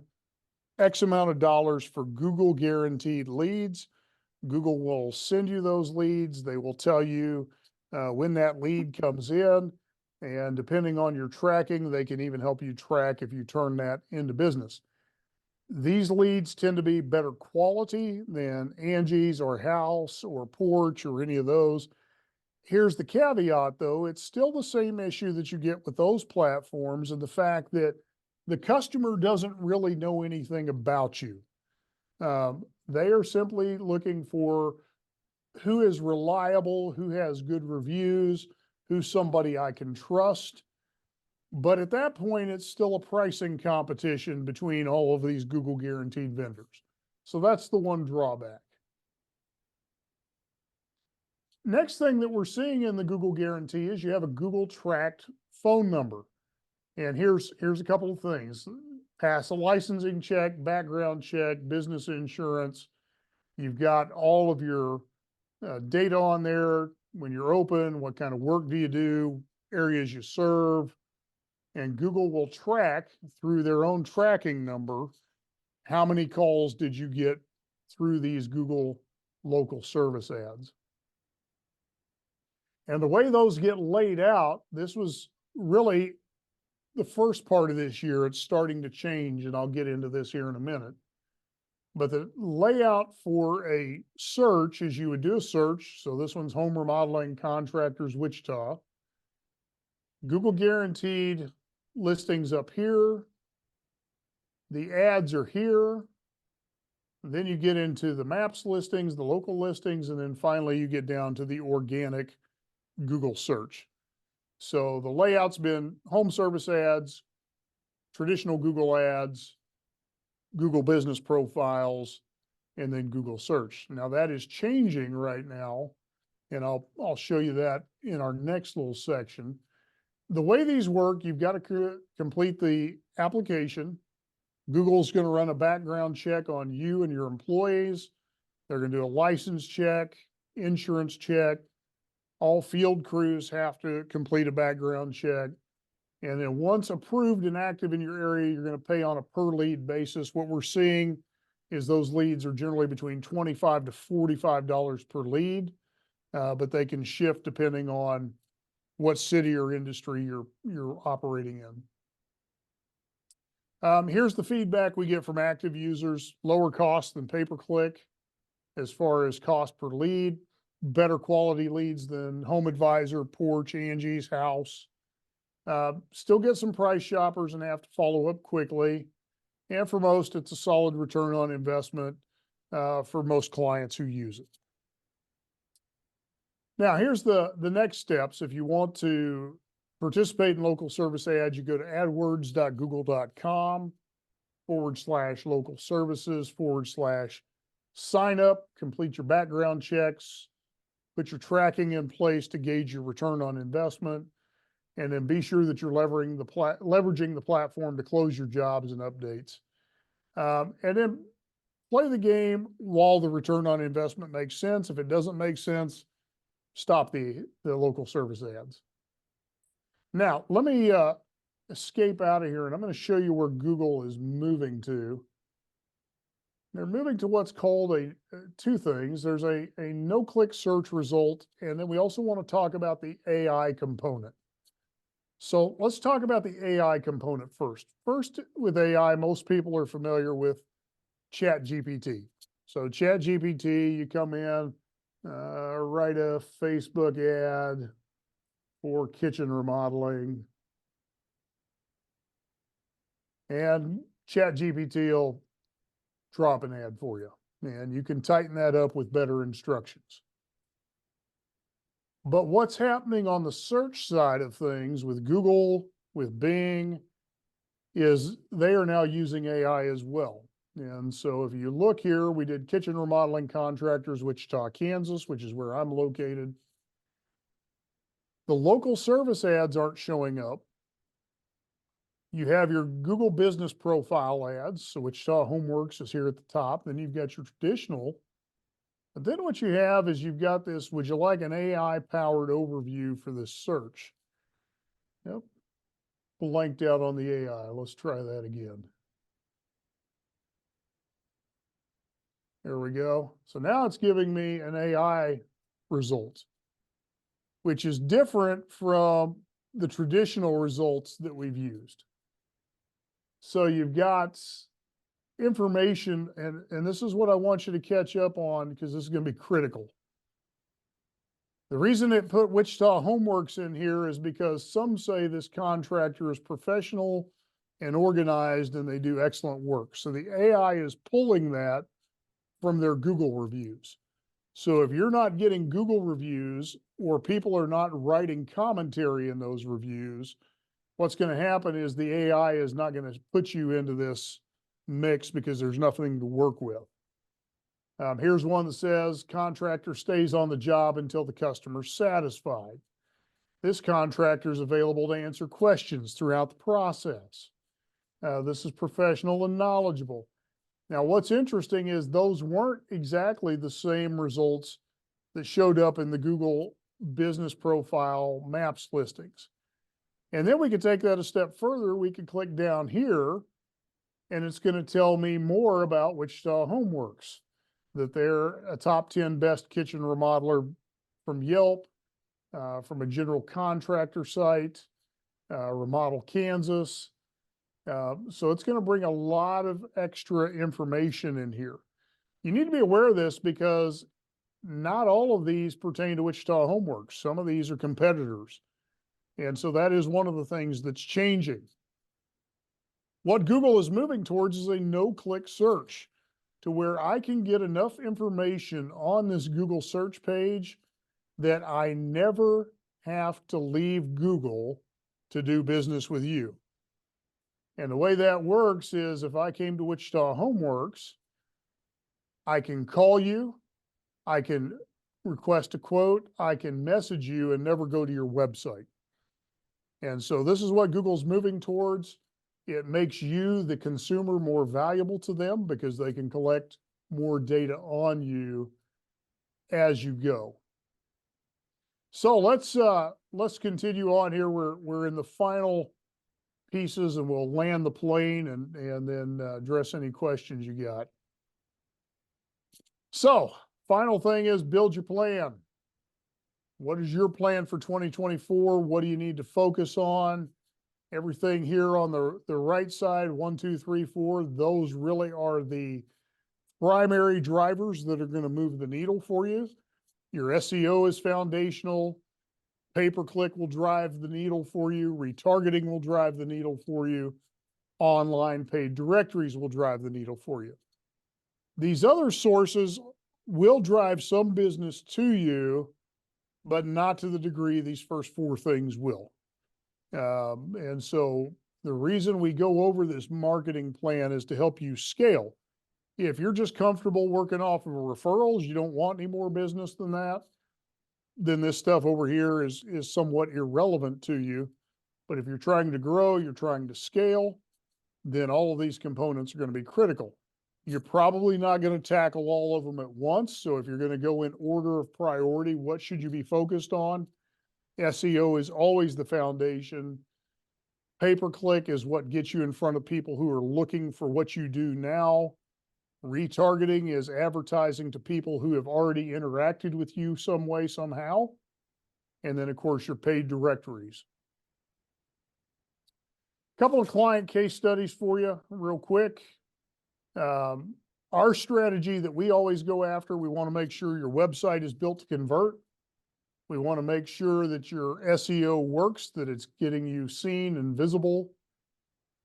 X amount of dollars for Google guaranteed leads. Google will send you those leads. They will tell you when that lead comes in. And depending on your tracking, they can even help you track if you turn that into business. These leads tend to be better quality than Angie's or House or Porch or any of those. Here's the caveat though, it's still the same issue that you get with those platforms, and the fact that the customer doesn't really know anything about you. They are simply looking for who is reliable, who has good reviews, who's somebody I can trust. But at that point, it's still a pricing competition between all of these Google guaranteed vendors. So that's the one drawback. Next thing that we're seeing in the Google guarantee is you have a Google tracked phone number. And here's a couple of things. Pass a licensing check, background check, business insurance. You've got all of your data on there, when you're open, what kind of work do you do, areas you serve. And Google will track through their own tracking number, how many calls did you get through these Google local service ads. And the way those get laid out, this was really the first part of this year. It's starting to change, and I'll get into this here in a minute. But the layout for a search is you would do a search. So this one's Home Remodeling Contractors, Wichita. Google guaranteed listings up here. The ads are here. Then you get into the maps listings, the local listings, and then finally you get down to the organic Google search. So the layout's been home service ads, traditional Google ads, Google business profiles, and then Google search. Now that is changing right now, and I'll show you that in our next little section. The way these work, you've got to complete the application. Google's going to run a background check on you and your employees. They're going to do a license check, insurance check. All field crews have to complete a background check. And then once approved and active in your area, you're going to pay on a per lead basis. What we're seeing is those leads are generally between $25 to $45 per lead, but they can shift depending on what city or industry you're operating in. Here's the feedback we get from active users: lower cost than pay-per-click as far as cost per lead, better quality leads than Home Advisor, Porch, Angie's, House. Still get some price shoppers and have to follow up quickly. And for most, it's a solid return on investment for most clients who use it. Now, here's the next steps. If you want to participate in local service ads, you go to adwords.google.com/local services/sign up, complete your background checks, put your tracking in place to gauge your return on investment, and then be sure that you're leveraging the platform to close your jobs and updates. And then play the game while the return on investment makes sense. If it doesn't make sense, stop the local service ads. Now, let me escape out of here, and I'm going to show you where Google is moving to. They're moving to what's called two things. There's a no-click search result, and then we also want to talk about the AI component. So let's talk about the AI component first. First, with AI, most people are familiar with ChatGPT. So ChatGPT, you come in, write a Facebook ad for kitchen remodeling, and ChatGPT will drop an ad for you, and you can tighten that up with better instructions. But what's happening on the search side of things with Google, with Bing, is they are now using AI as well. And so if you look here, we did kitchen remodeling contractors, Wichita, Kansas, which is where I'm located. The local service ads aren't showing up. You have your Google business profile ads. So Wichita Homeworks is here at the top. Then you've got your traditional. But then what you have is you've got this, would you like an AI powered overview for this search? Yep. blanked out on the AI. Let's try that again. There we go. So now it's giving me an AI result, which is different from the traditional results that we've used. So you've got information, and this is what I want you to catch up on because this is going to be critical. The reason it put Wichita Homeworks in here is because some say this contractor is professional and organized and they do excellent work. So the AI is pulling that from their Google reviews. So if you're not getting Google reviews or people are not writing commentary in those reviews, what's going to happen is the AI is not going to put you into this mix because there's nothing to work with. Here's one that says contractor stays on the job until the customer's satisfied. This contractor is available to answer questions throughout the process. This is professional and knowledgeable. Now, what's interesting is those weren't exactly the same results that showed up in the Google Business Profile Maps listings. And then we could take that a step further. We could click down here, and it's going to tell me more about Wichita Homeworks, that they're a top 10 best kitchen remodeler from Yelp, from a general contractor site, Remodel Kansas. So it's going to bring a lot of extra information in here. You need to be aware of this because not all of these pertain to Wichita Homeworks. Some of these are competitors. And so that is one of the things that's changing. What Google is moving towards is a no-click search to where I can get enough information on this Google search page that I never have to leave Google to do business with you. And the way that works is if I came to Wichita Homeworks, I can call you, I can request a quote, I can message you and never go to your website. And so this is what Google's moving towards. It makes you, the consumer, more valuable to them because they can collect more data on you as you go. So let's continue on here. We're in the final pieces and we'll land the plane and then address any questions you got. So final thing is build your plan. What is your plan for 2024? What do you need to focus on? Everything here on the right side, 1, 2, 3, 4, those really are the primary drivers that are going to move the needle for you. Your SEO is foundational. Pay-per-click will drive the needle for you. Retargeting will drive the needle for you. Online paid directories will drive the needle for you. These other sources will drive some business to you, but not to the degree these first 4 things will. And so the reason we go over this marketing plan is to help you scale. If you're just comfortable working off of referrals, you don't want any more business than that, then this stuff over here is somewhat irrelevant to you. But if you're trying to grow, you're trying to scale, then all of these components are going to be critical. You're probably not going to tackle all of them at once. So if you're going to go in order of priority, what should you be focused on? SEO is always the foundation. Pay-per-click is what gets you in front of people who are looking for what you do now. Retargeting is advertising to people who have already interacted with you some way, somehow. And then, of course, your paid directories. A couple of client case studies for you real quick. Our strategy that we always go after, we want to make sure your website is built to convert. We want to make sure that your SEO works, that it's getting you seen and visible.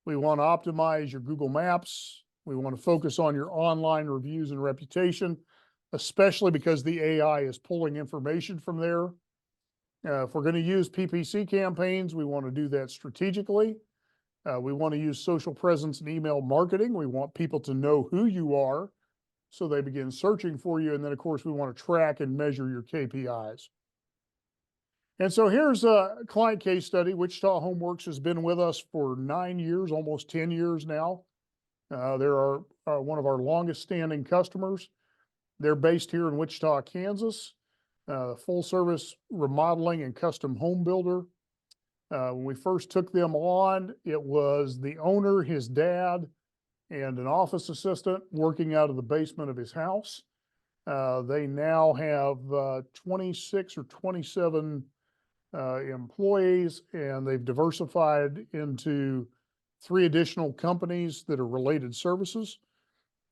We want to optimize your Google Maps. We want to focus on your online reviews and reputation, especially because the AI is pulling information from there. If we're going to use PPC campaigns, we want to do that strategically. We want to use social presence and email marketing. We want people to know who you are so they begin searching for you. And then, of course, we want to track and measure your KPIs. And so here's a client case study. Wichita Homeworks has been with us for 9 years, almost 10 years now. They're one of our longest standing customers. They're based here in Wichita, Kansas, full service remodeling and custom home builder. When we first took them on, it was the owner, his dad, and an office assistant working out of the basement of his house. They now have 26 or 27 employees, and they've diversified into 3 additional companies that are related services.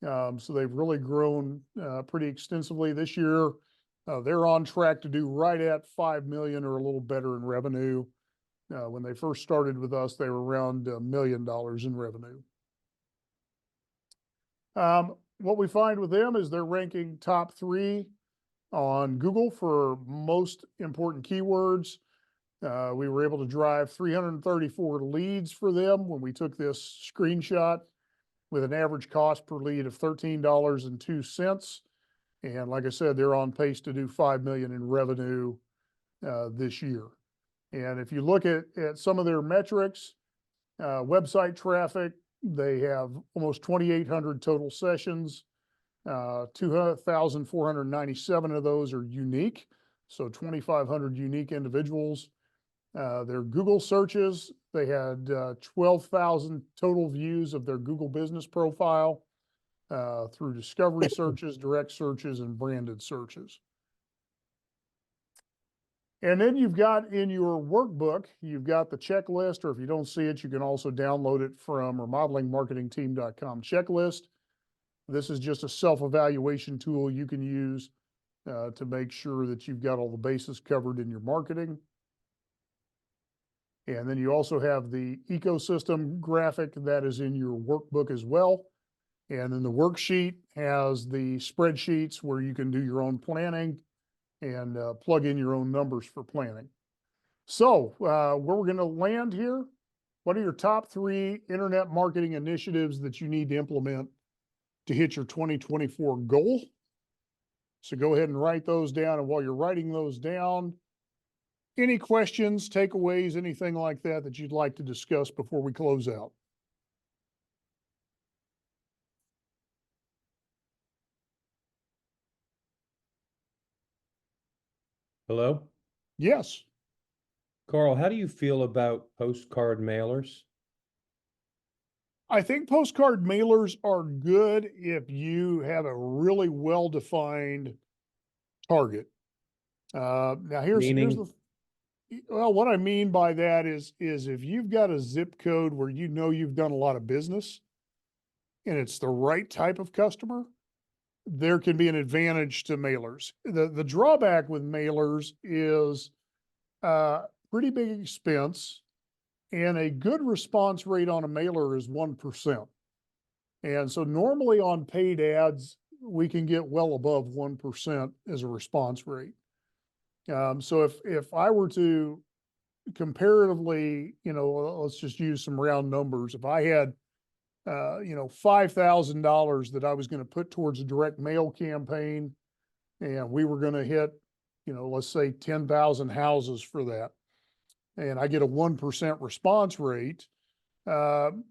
So they've really grown pretty extensively this year. They're on track to do right at 5 million or a little better in revenue. When they first started with us, they were around $1 million in revenue. What we find with them is they're ranking top 3 on Google for most important keywords. We were able to drive 334 leads for them when we took this screenshot, with an average cost per lead of $13.02. And like I said, they're on pace to do 5 million in revenue this year. And if you look at some of their metrics, website traffic, they have almost 2,800 total sessions. 2,497 of those are unique. So 2,500 unique individuals. Their Google searches, they had 12,000 total views of their Google business profile through discovery searches, direct searches, and branded searches. And then you've got in your workbook, you've got the checklist, or if you don't see it, you can also download it from remodelingmarketingteam.com checklist. This is just a self-evaluation tool you can use to make sure that you've got all the bases covered in your marketing. And then you also have the ecosystem graphic that is in your workbook as well. And then the worksheet has the spreadsheets where you can do your own planning and plug in your own numbers for planning. So where we're going to land here, what are your top 3 internet marketing initiatives that you need to implement to hit your 2024 goal? So go ahead and write those down. And while you're writing those down, any questions, takeaways, anything like that that you'd like to discuss before we close out? Hello? Yes. Carl, how do you feel about postcard mailers? I think postcard mailers are good if you have a really well-defined target. Now here's Meaning? well, what I mean by that is if you've got a zip code where you know you've done a lot of business and it's the right type of customer, there can be an advantage to mailers. The drawback with mailers is pretty big expense, and a good response rate on a mailer is 1%. And so normally on paid ads, we can get well above 1% as a response rate. So if I were to comparatively, let's just use some round numbers. If I had, $5,000 that I was going to put towards a direct mail campaign, and we were going to hit, let's say 10,000 houses for that, and I get a 1% response rate, I'm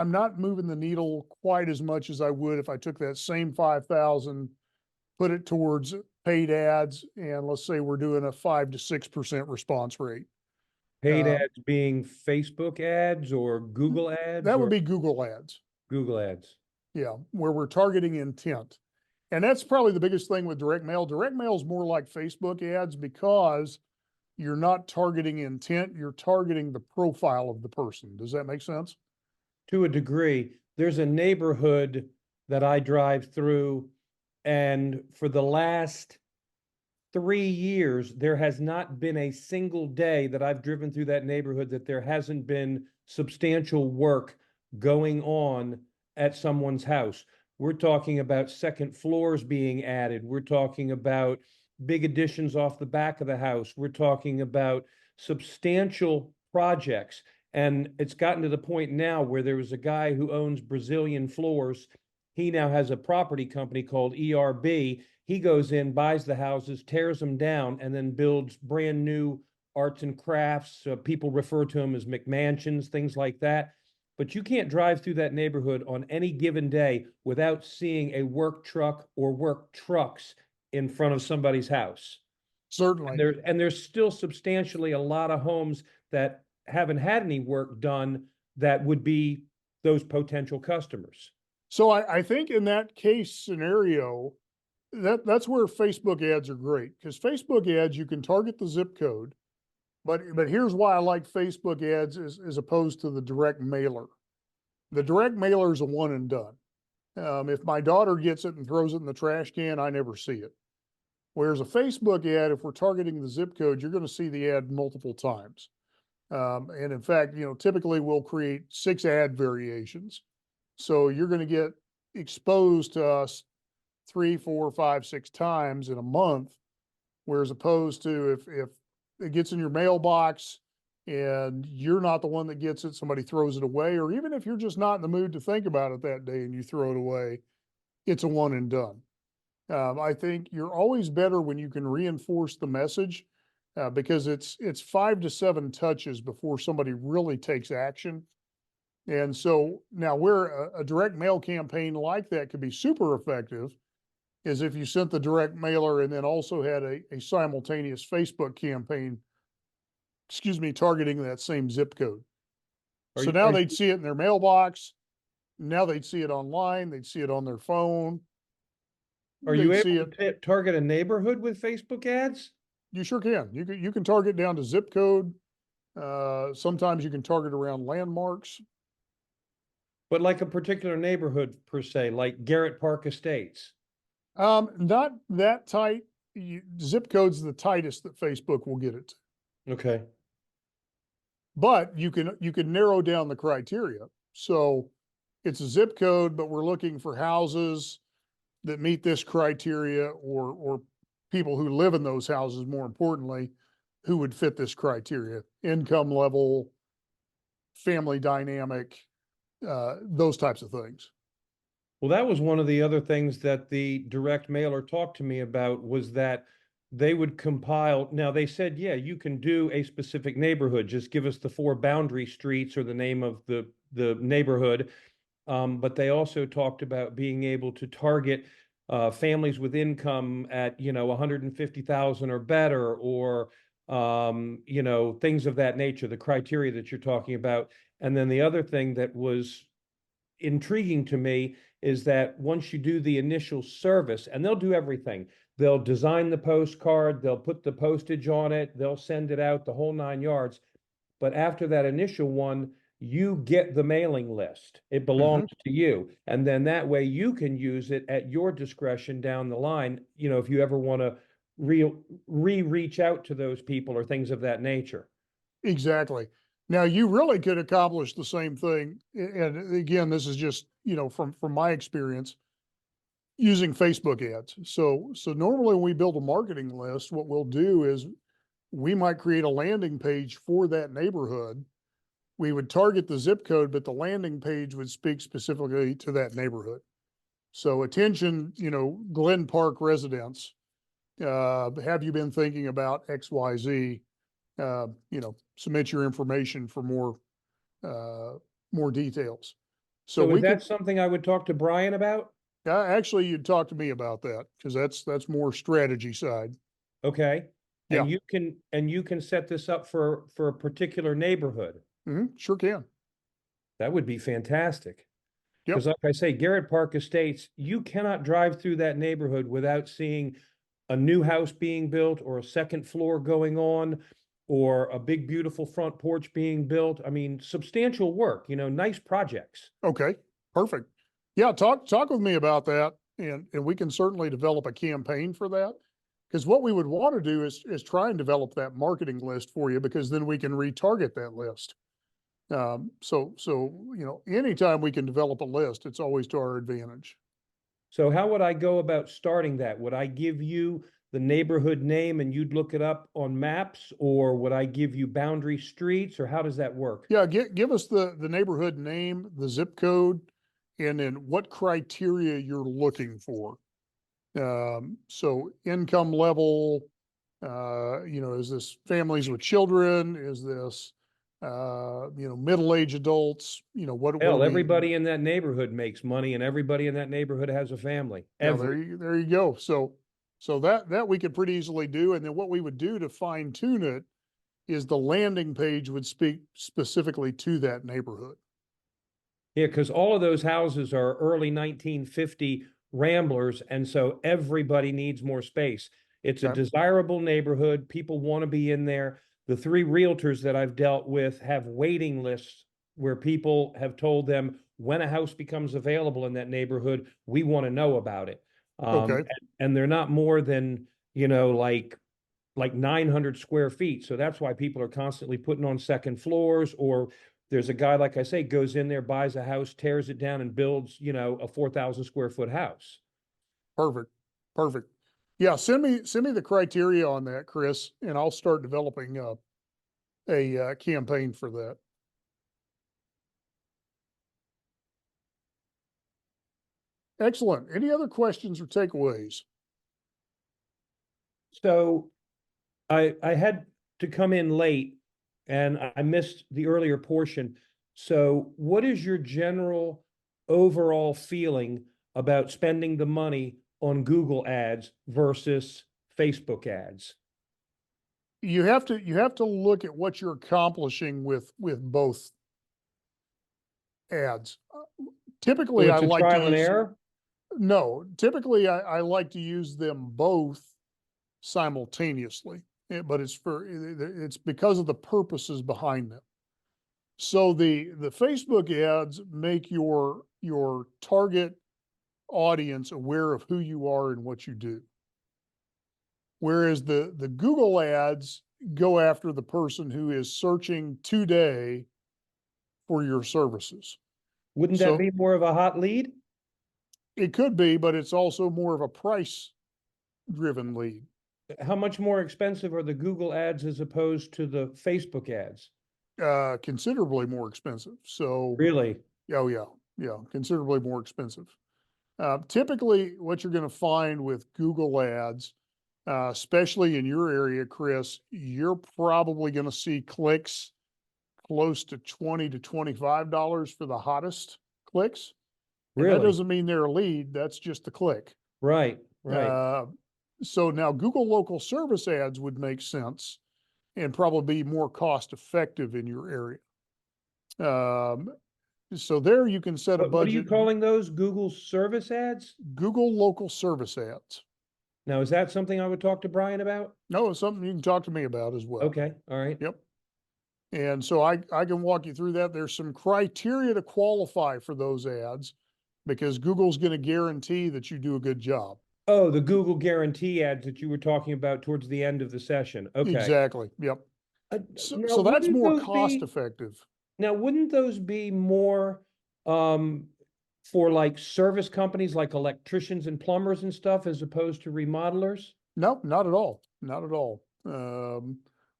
not moving the needle quite as much as I would if I took that same 5,000, put it towards paid ads, and let's say we're doing a 5 to 6% response rate. Paid ads being Facebook ads or Google ads? That would or be Google ads. Google ads. Yeah, where we're targeting intent. And that's probably the biggest thing with direct mail. Direct mail is more like Facebook ads because you're not targeting intent, you're targeting the profile of the person. Does that make sense? To a degree. There's a neighborhood that I drive through, and for the last 3 years, there has not been a single day that I've driven through that neighborhood that there hasn't been substantial work going on at someone's house. We're talking about second floors being added. We're talking about big additions off the back of the house. We're talking about substantial projects. And it's gotten to the point now where there was a guy who owns Brazilian floors. He now has a property company called ERB. He goes in, buys the houses, tears them down, and then builds brand new arts and crafts. People refer to them as McMansions, things like that. But you can't drive through that neighborhood on any given day without seeing a work truck or work trucks in front of somebody's house. Certainly. And there's still substantially a lot of homes that haven't had any work done that would be those potential customers. So I think in that case scenario, that's where Facebook ads are great, because Facebook ads, you can target the zip code. But here's why I like Facebook ads as opposed to the direct mailer. The direct mailer is a one and done. If my daughter gets it and throws it in the trash can, I never see it. Whereas a Facebook ad, if we're targeting the zip code, you're going to see the ad multiple times. And in fact, typically we'll create 6 ad variations. So you're going to get exposed to us 3, 4, 5, 6 times in a month. Whereas opposed to if it gets in your mailbox and you're not the one that gets it, somebody throws it away, or even if you're just not in the mood to think about it that day and you throw it away, it's a one and done. I think you're always better when you can reinforce the message, because it's 5 to 7 touches before somebody really takes action. And so now where a direct mail campaign like that could be super effective is if you sent the direct mailer and then also had a simultaneous Facebook campaign, targeting that same zip code. So now they'd see it in their mailbox. Now they'd see it online. They'd see it on their phone. Are you They'd see able to target a neighborhood with Facebook ads? You sure can. You can target down to zip code. Sometimes you can target around landmarks. But like a particular neighborhood per se, like Garrett Park Estates. Not that tight. Zip code's the tightest that Facebook will get it to. Okay. But you can narrow down the criteria. So it's a zip code, but we're looking for houses that meet this criteria, or people who live in those houses, more importantly, who would fit this criteria: income level, family dynamic, those types of things. Well, that was one of the other things that the direct mailer talked to me about, was that they would compile. Now they said, yeah, you can do a specific neighborhood. Just give us the 4 boundary streets or the name of the neighborhood. But they also talked about being able to target families with income at 150,000 or better, or things of that nature, the criteria that you're talking about. And then the other thing that was intriguing to me is that once you do the initial service, and they'll do everything, they'll design the postcard, they'll put the postage on it, they'll send it out, the whole 9 yards. But after that initial one, you get the mailing list. It belongs to you. And then that way you can use it at your discretion down the line, if you ever want to reach out to those people or things of that nature. Exactly. Now you really could accomplish the same thing. And again, this is just, from my experience using Facebook ads. So normally when we build a marketing list, what we'll do is we might create a landing page for that neighborhood. We would target the zip code, but the landing page would speak specifically to that neighborhood. So attention, Glen Park residents, have you been thinking about XYZ? Submit your information for more details. So is that something I would talk to Brian about? Actually, you'd talk to me about that, because that's more strategy side. Okay. And Yeah. you can set this up for a particular neighborhood. Sure can. That would be fantastic. Yep. Because like I say, Garrett Park Estates, you cannot drive through that neighborhood without seeing a new house being built, or a second floor going on, or a big, beautiful front porch being built. I mean, substantial work, nice projects. Okay, perfect. Yeah, talk with me about that, and we can certainly develop a campaign for that. Because what we would want to do is try and develop that marketing list for you, because then we can retarget that list. Anytime we can develop a list, it's always to our advantage. So how would I go about starting that? Would I give you the neighborhood name and you'd look it up on maps, or would I give you boundary streets, or how does that work? Yeah, give us the neighborhood name, the zip code, and then what criteria you're looking for. So income level, is this families with children? Is this, middle-aged adults? Hell, everybody in that neighborhood makes money, and everybody in that neighborhood has a family. Yeah, there you go. So that we could pretty easily do. And then what we would do to fine tune it is the landing page would speak specifically to that neighborhood. Yeah, because all of those houses are early 1950 Ramblers, and so everybody needs more space. It's a Okay. desirable neighborhood. People want to be in there. The three realtors that I've dealt with have waiting lists where people have told them when a house becomes available in that neighborhood, we want to know about it. Okay. And they're not more than, like 900 square feet. So that's why people are constantly putting on second floors, or there's a guy, like I say, goes in there, buys a house, tears it down and builds, a 4,000 square foot house. Perfect. Perfect. Yeah. Send me the criteria on that, Chris, and I'll start developing a campaign for that. Excellent. Any other questions or takeaways? So I had to come in late and I missed the earlier portion. So what is your general overall feeling about spending the money on Google ads versus Facebook ads? You have to look at what you're accomplishing with both ads. So Typically, I it's a like to trial and use error? no. Typically, I like to use them both simultaneously, but it's because of the purposes behind them. So the Facebook ads make your target audience aware of who you are and what you do. Whereas the Google ads go after the person who is searching today for your services. Wouldn't that So be more of a hot lead? it could be, but it's also more of a price driven lead. How much more expensive are the Google ads as opposed to the Facebook ads? Considerably more expensive. So, Really? oh yeah, considerably more expensive. Typically, what you're going to find with Google ads, especially in your area, Chris, you're probably going to see clicks close to $20 to $25 for the hottest clicks. And that Really? doesn't mean they're a lead, that's just a click. Right, right. So now Google local service ads would make sense and probably be more cost effective in your area. So there you can set a What are you budget, calling those? Google service ads? Google local service ads. Now, is that something I would talk to Brian about? No, it's something you can talk to me about as well. Okay, all right. Yep. And so I can walk you through that. There's some criteria to qualify for those ads because Google's going to guarantee that you do a good job. Oh, the Google guarantee ads that you were talking about towards the end of the session. Okay. Exactly. Yep. So, Now, so that's wouldn't more those cost be, effective. now, wouldn't those be more for like service companies like electricians and plumbers and stuff as opposed to remodelers? No, not at all. Not at all.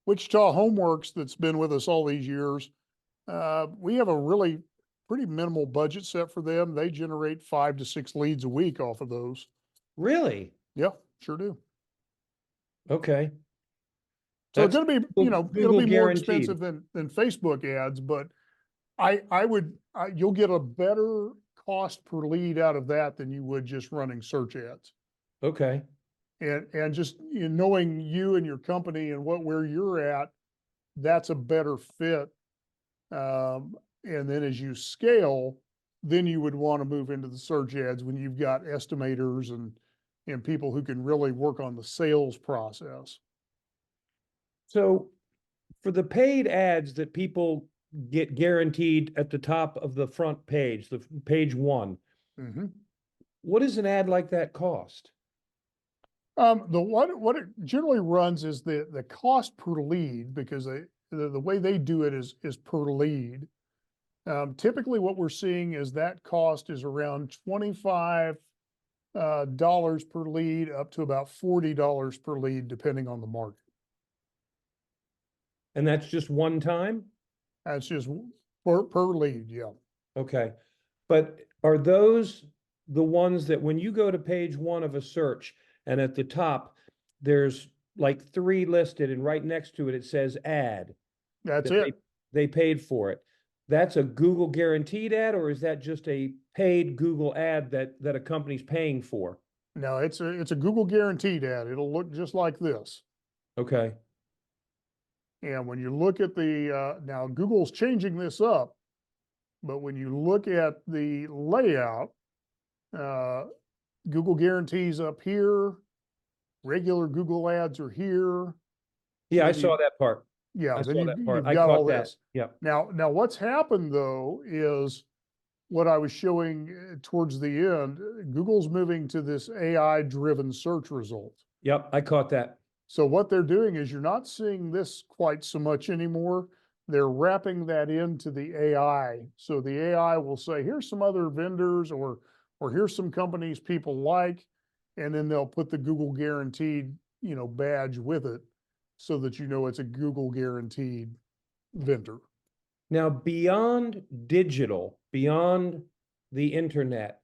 Wichita Homeworks that's been with us all these years, we have a really pretty minimal budget set for them. They generate 5 to 6 leads a week off of those. Really? Yeah, sure do. Okay. So That's it's going to be, Google it'll be more guaranteed. expensive than Facebook ads, but you'll get a better cost per lead out of that than you would just running search ads. Okay. And just knowing you and your company and where you're at, that's a better fit. And then as you scale, then you would want to move into the search ads when you've got estimators and people who can really work on the sales process. So for the paid ads that people get guaranteed at the top of the front page, the page one, Mm-hmm. what does an ad like that cost? What it generally runs is the cost per lead because the way they do it is per lead. Typically what we're seeing is that cost is around $25 per lead up to about $40 per lead, depending on the market. And that's just one time? That's just per lead. Yeah. Okay. But are those the ones that when you go to page one of a search and at the top, there's like 3 listed and right next to it, it says ad. That's that it. They paid for it. That's a Google guaranteed ad, or is that just a paid Google ad that a company's paying for? No, it's a Google guaranteed ad. It'll look just like this. Okay. And when you look at the, now Google's changing this up, but when you look at the layout, Google guarantees up here, regular Google ads are here. Yeah, I Then saw that part. Yeah, I then saw that part. you've I got all caught that. this. Yeah. Now what's happened though is what I was showing towards the end, Google's moving to this AI-driven search result. Yep, I caught that. So what they're doing is you're not seeing this quite so much anymore. They're wrapping that into the AI. So the AI will say, here's some other vendors or here's some companies people like, and then they'll put the Google guaranteed, badge with it so that you know it's a Google guaranteed vendor. Now, beyond digital, beyond the internet,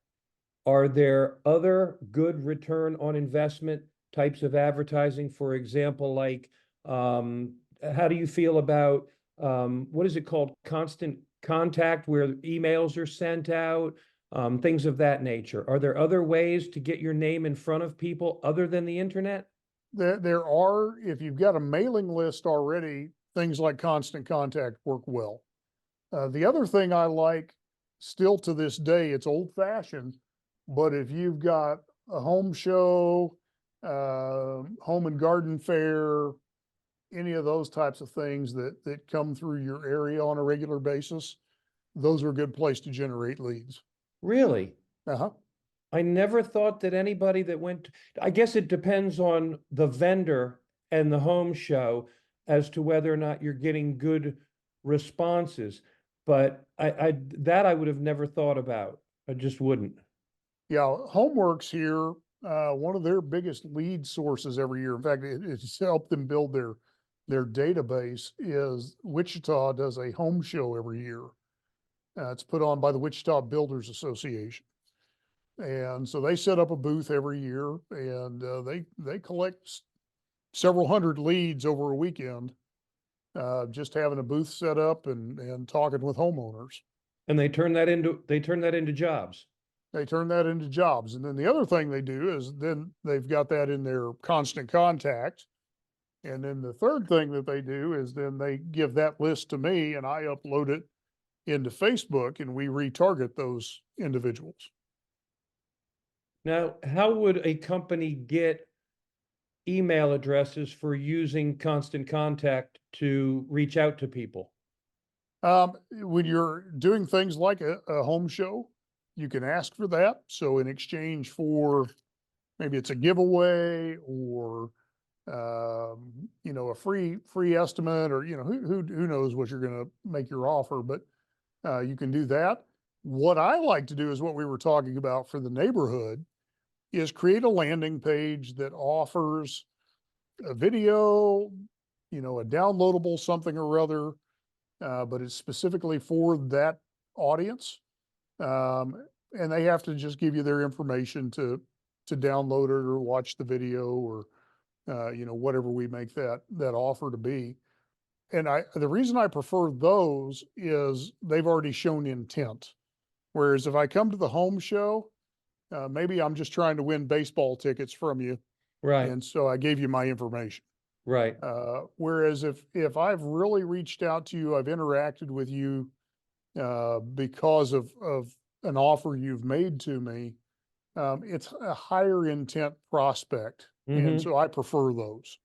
are there other good return on investment types of advertising? For example, like, how do you feel about, what is it called? Constant contact, where emails are sent out, things of that nature. Are there other ways to get your name in front of people other than the internet? There are, if you've got a mailing list already, things like Constant Contact work well. The other thing I like, still to this day, it's old fashioned, but if you've got a home show, home and garden fair, any of those types of things that come through your area on a regular basis, those are a good place to generate leads. Really? Uh-huh. I never thought that anybody that went, I guess it depends on the vendor and the home show as to whether or not you're getting good responses. But I would have never thought about. I just wouldn't. Yeah, Homeworks here, one of their biggest lead sources every year, in fact, it's helped them build their database, is Wichita does a home show every year. It's put on by the Wichita Builders Association. And so they set up a booth every year and they collect several hundred leads over a weekend, just having a booth set up and talking with homeowners. And they turn that into jobs. They turn that into jobs. And then the other thing they do is then they've got that in their Constant Contact. And then the third thing that they do is then they give that list to me and I upload it into Facebook and we retarget those individuals. Now, how would a company get email addresses for using Constant Contact to reach out to people? When you're doing things like a home show, you can ask for that. So in exchange for maybe it's a giveaway or a free estimate, or who knows what you're going to make your offer, but you can do that. What I like to do is what we were talking about for the neighborhood, is create a landing page that offers a video, a downloadable something or other, but it's specifically for that audience. And they have to just give you their information to download it or watch the video or, whatever we make that offer to be. And the reason I prefer those is they've already shown intent. Whereas if I come to the home show, maybe I'm just trying to win baseball tickets from you. Right, And so I gave you my information. right. Whereas if I've really reached out to you, I've interacted with you, because of an offer you've made to me, it's a higher intent prospect. And Mhm. so I prefer those.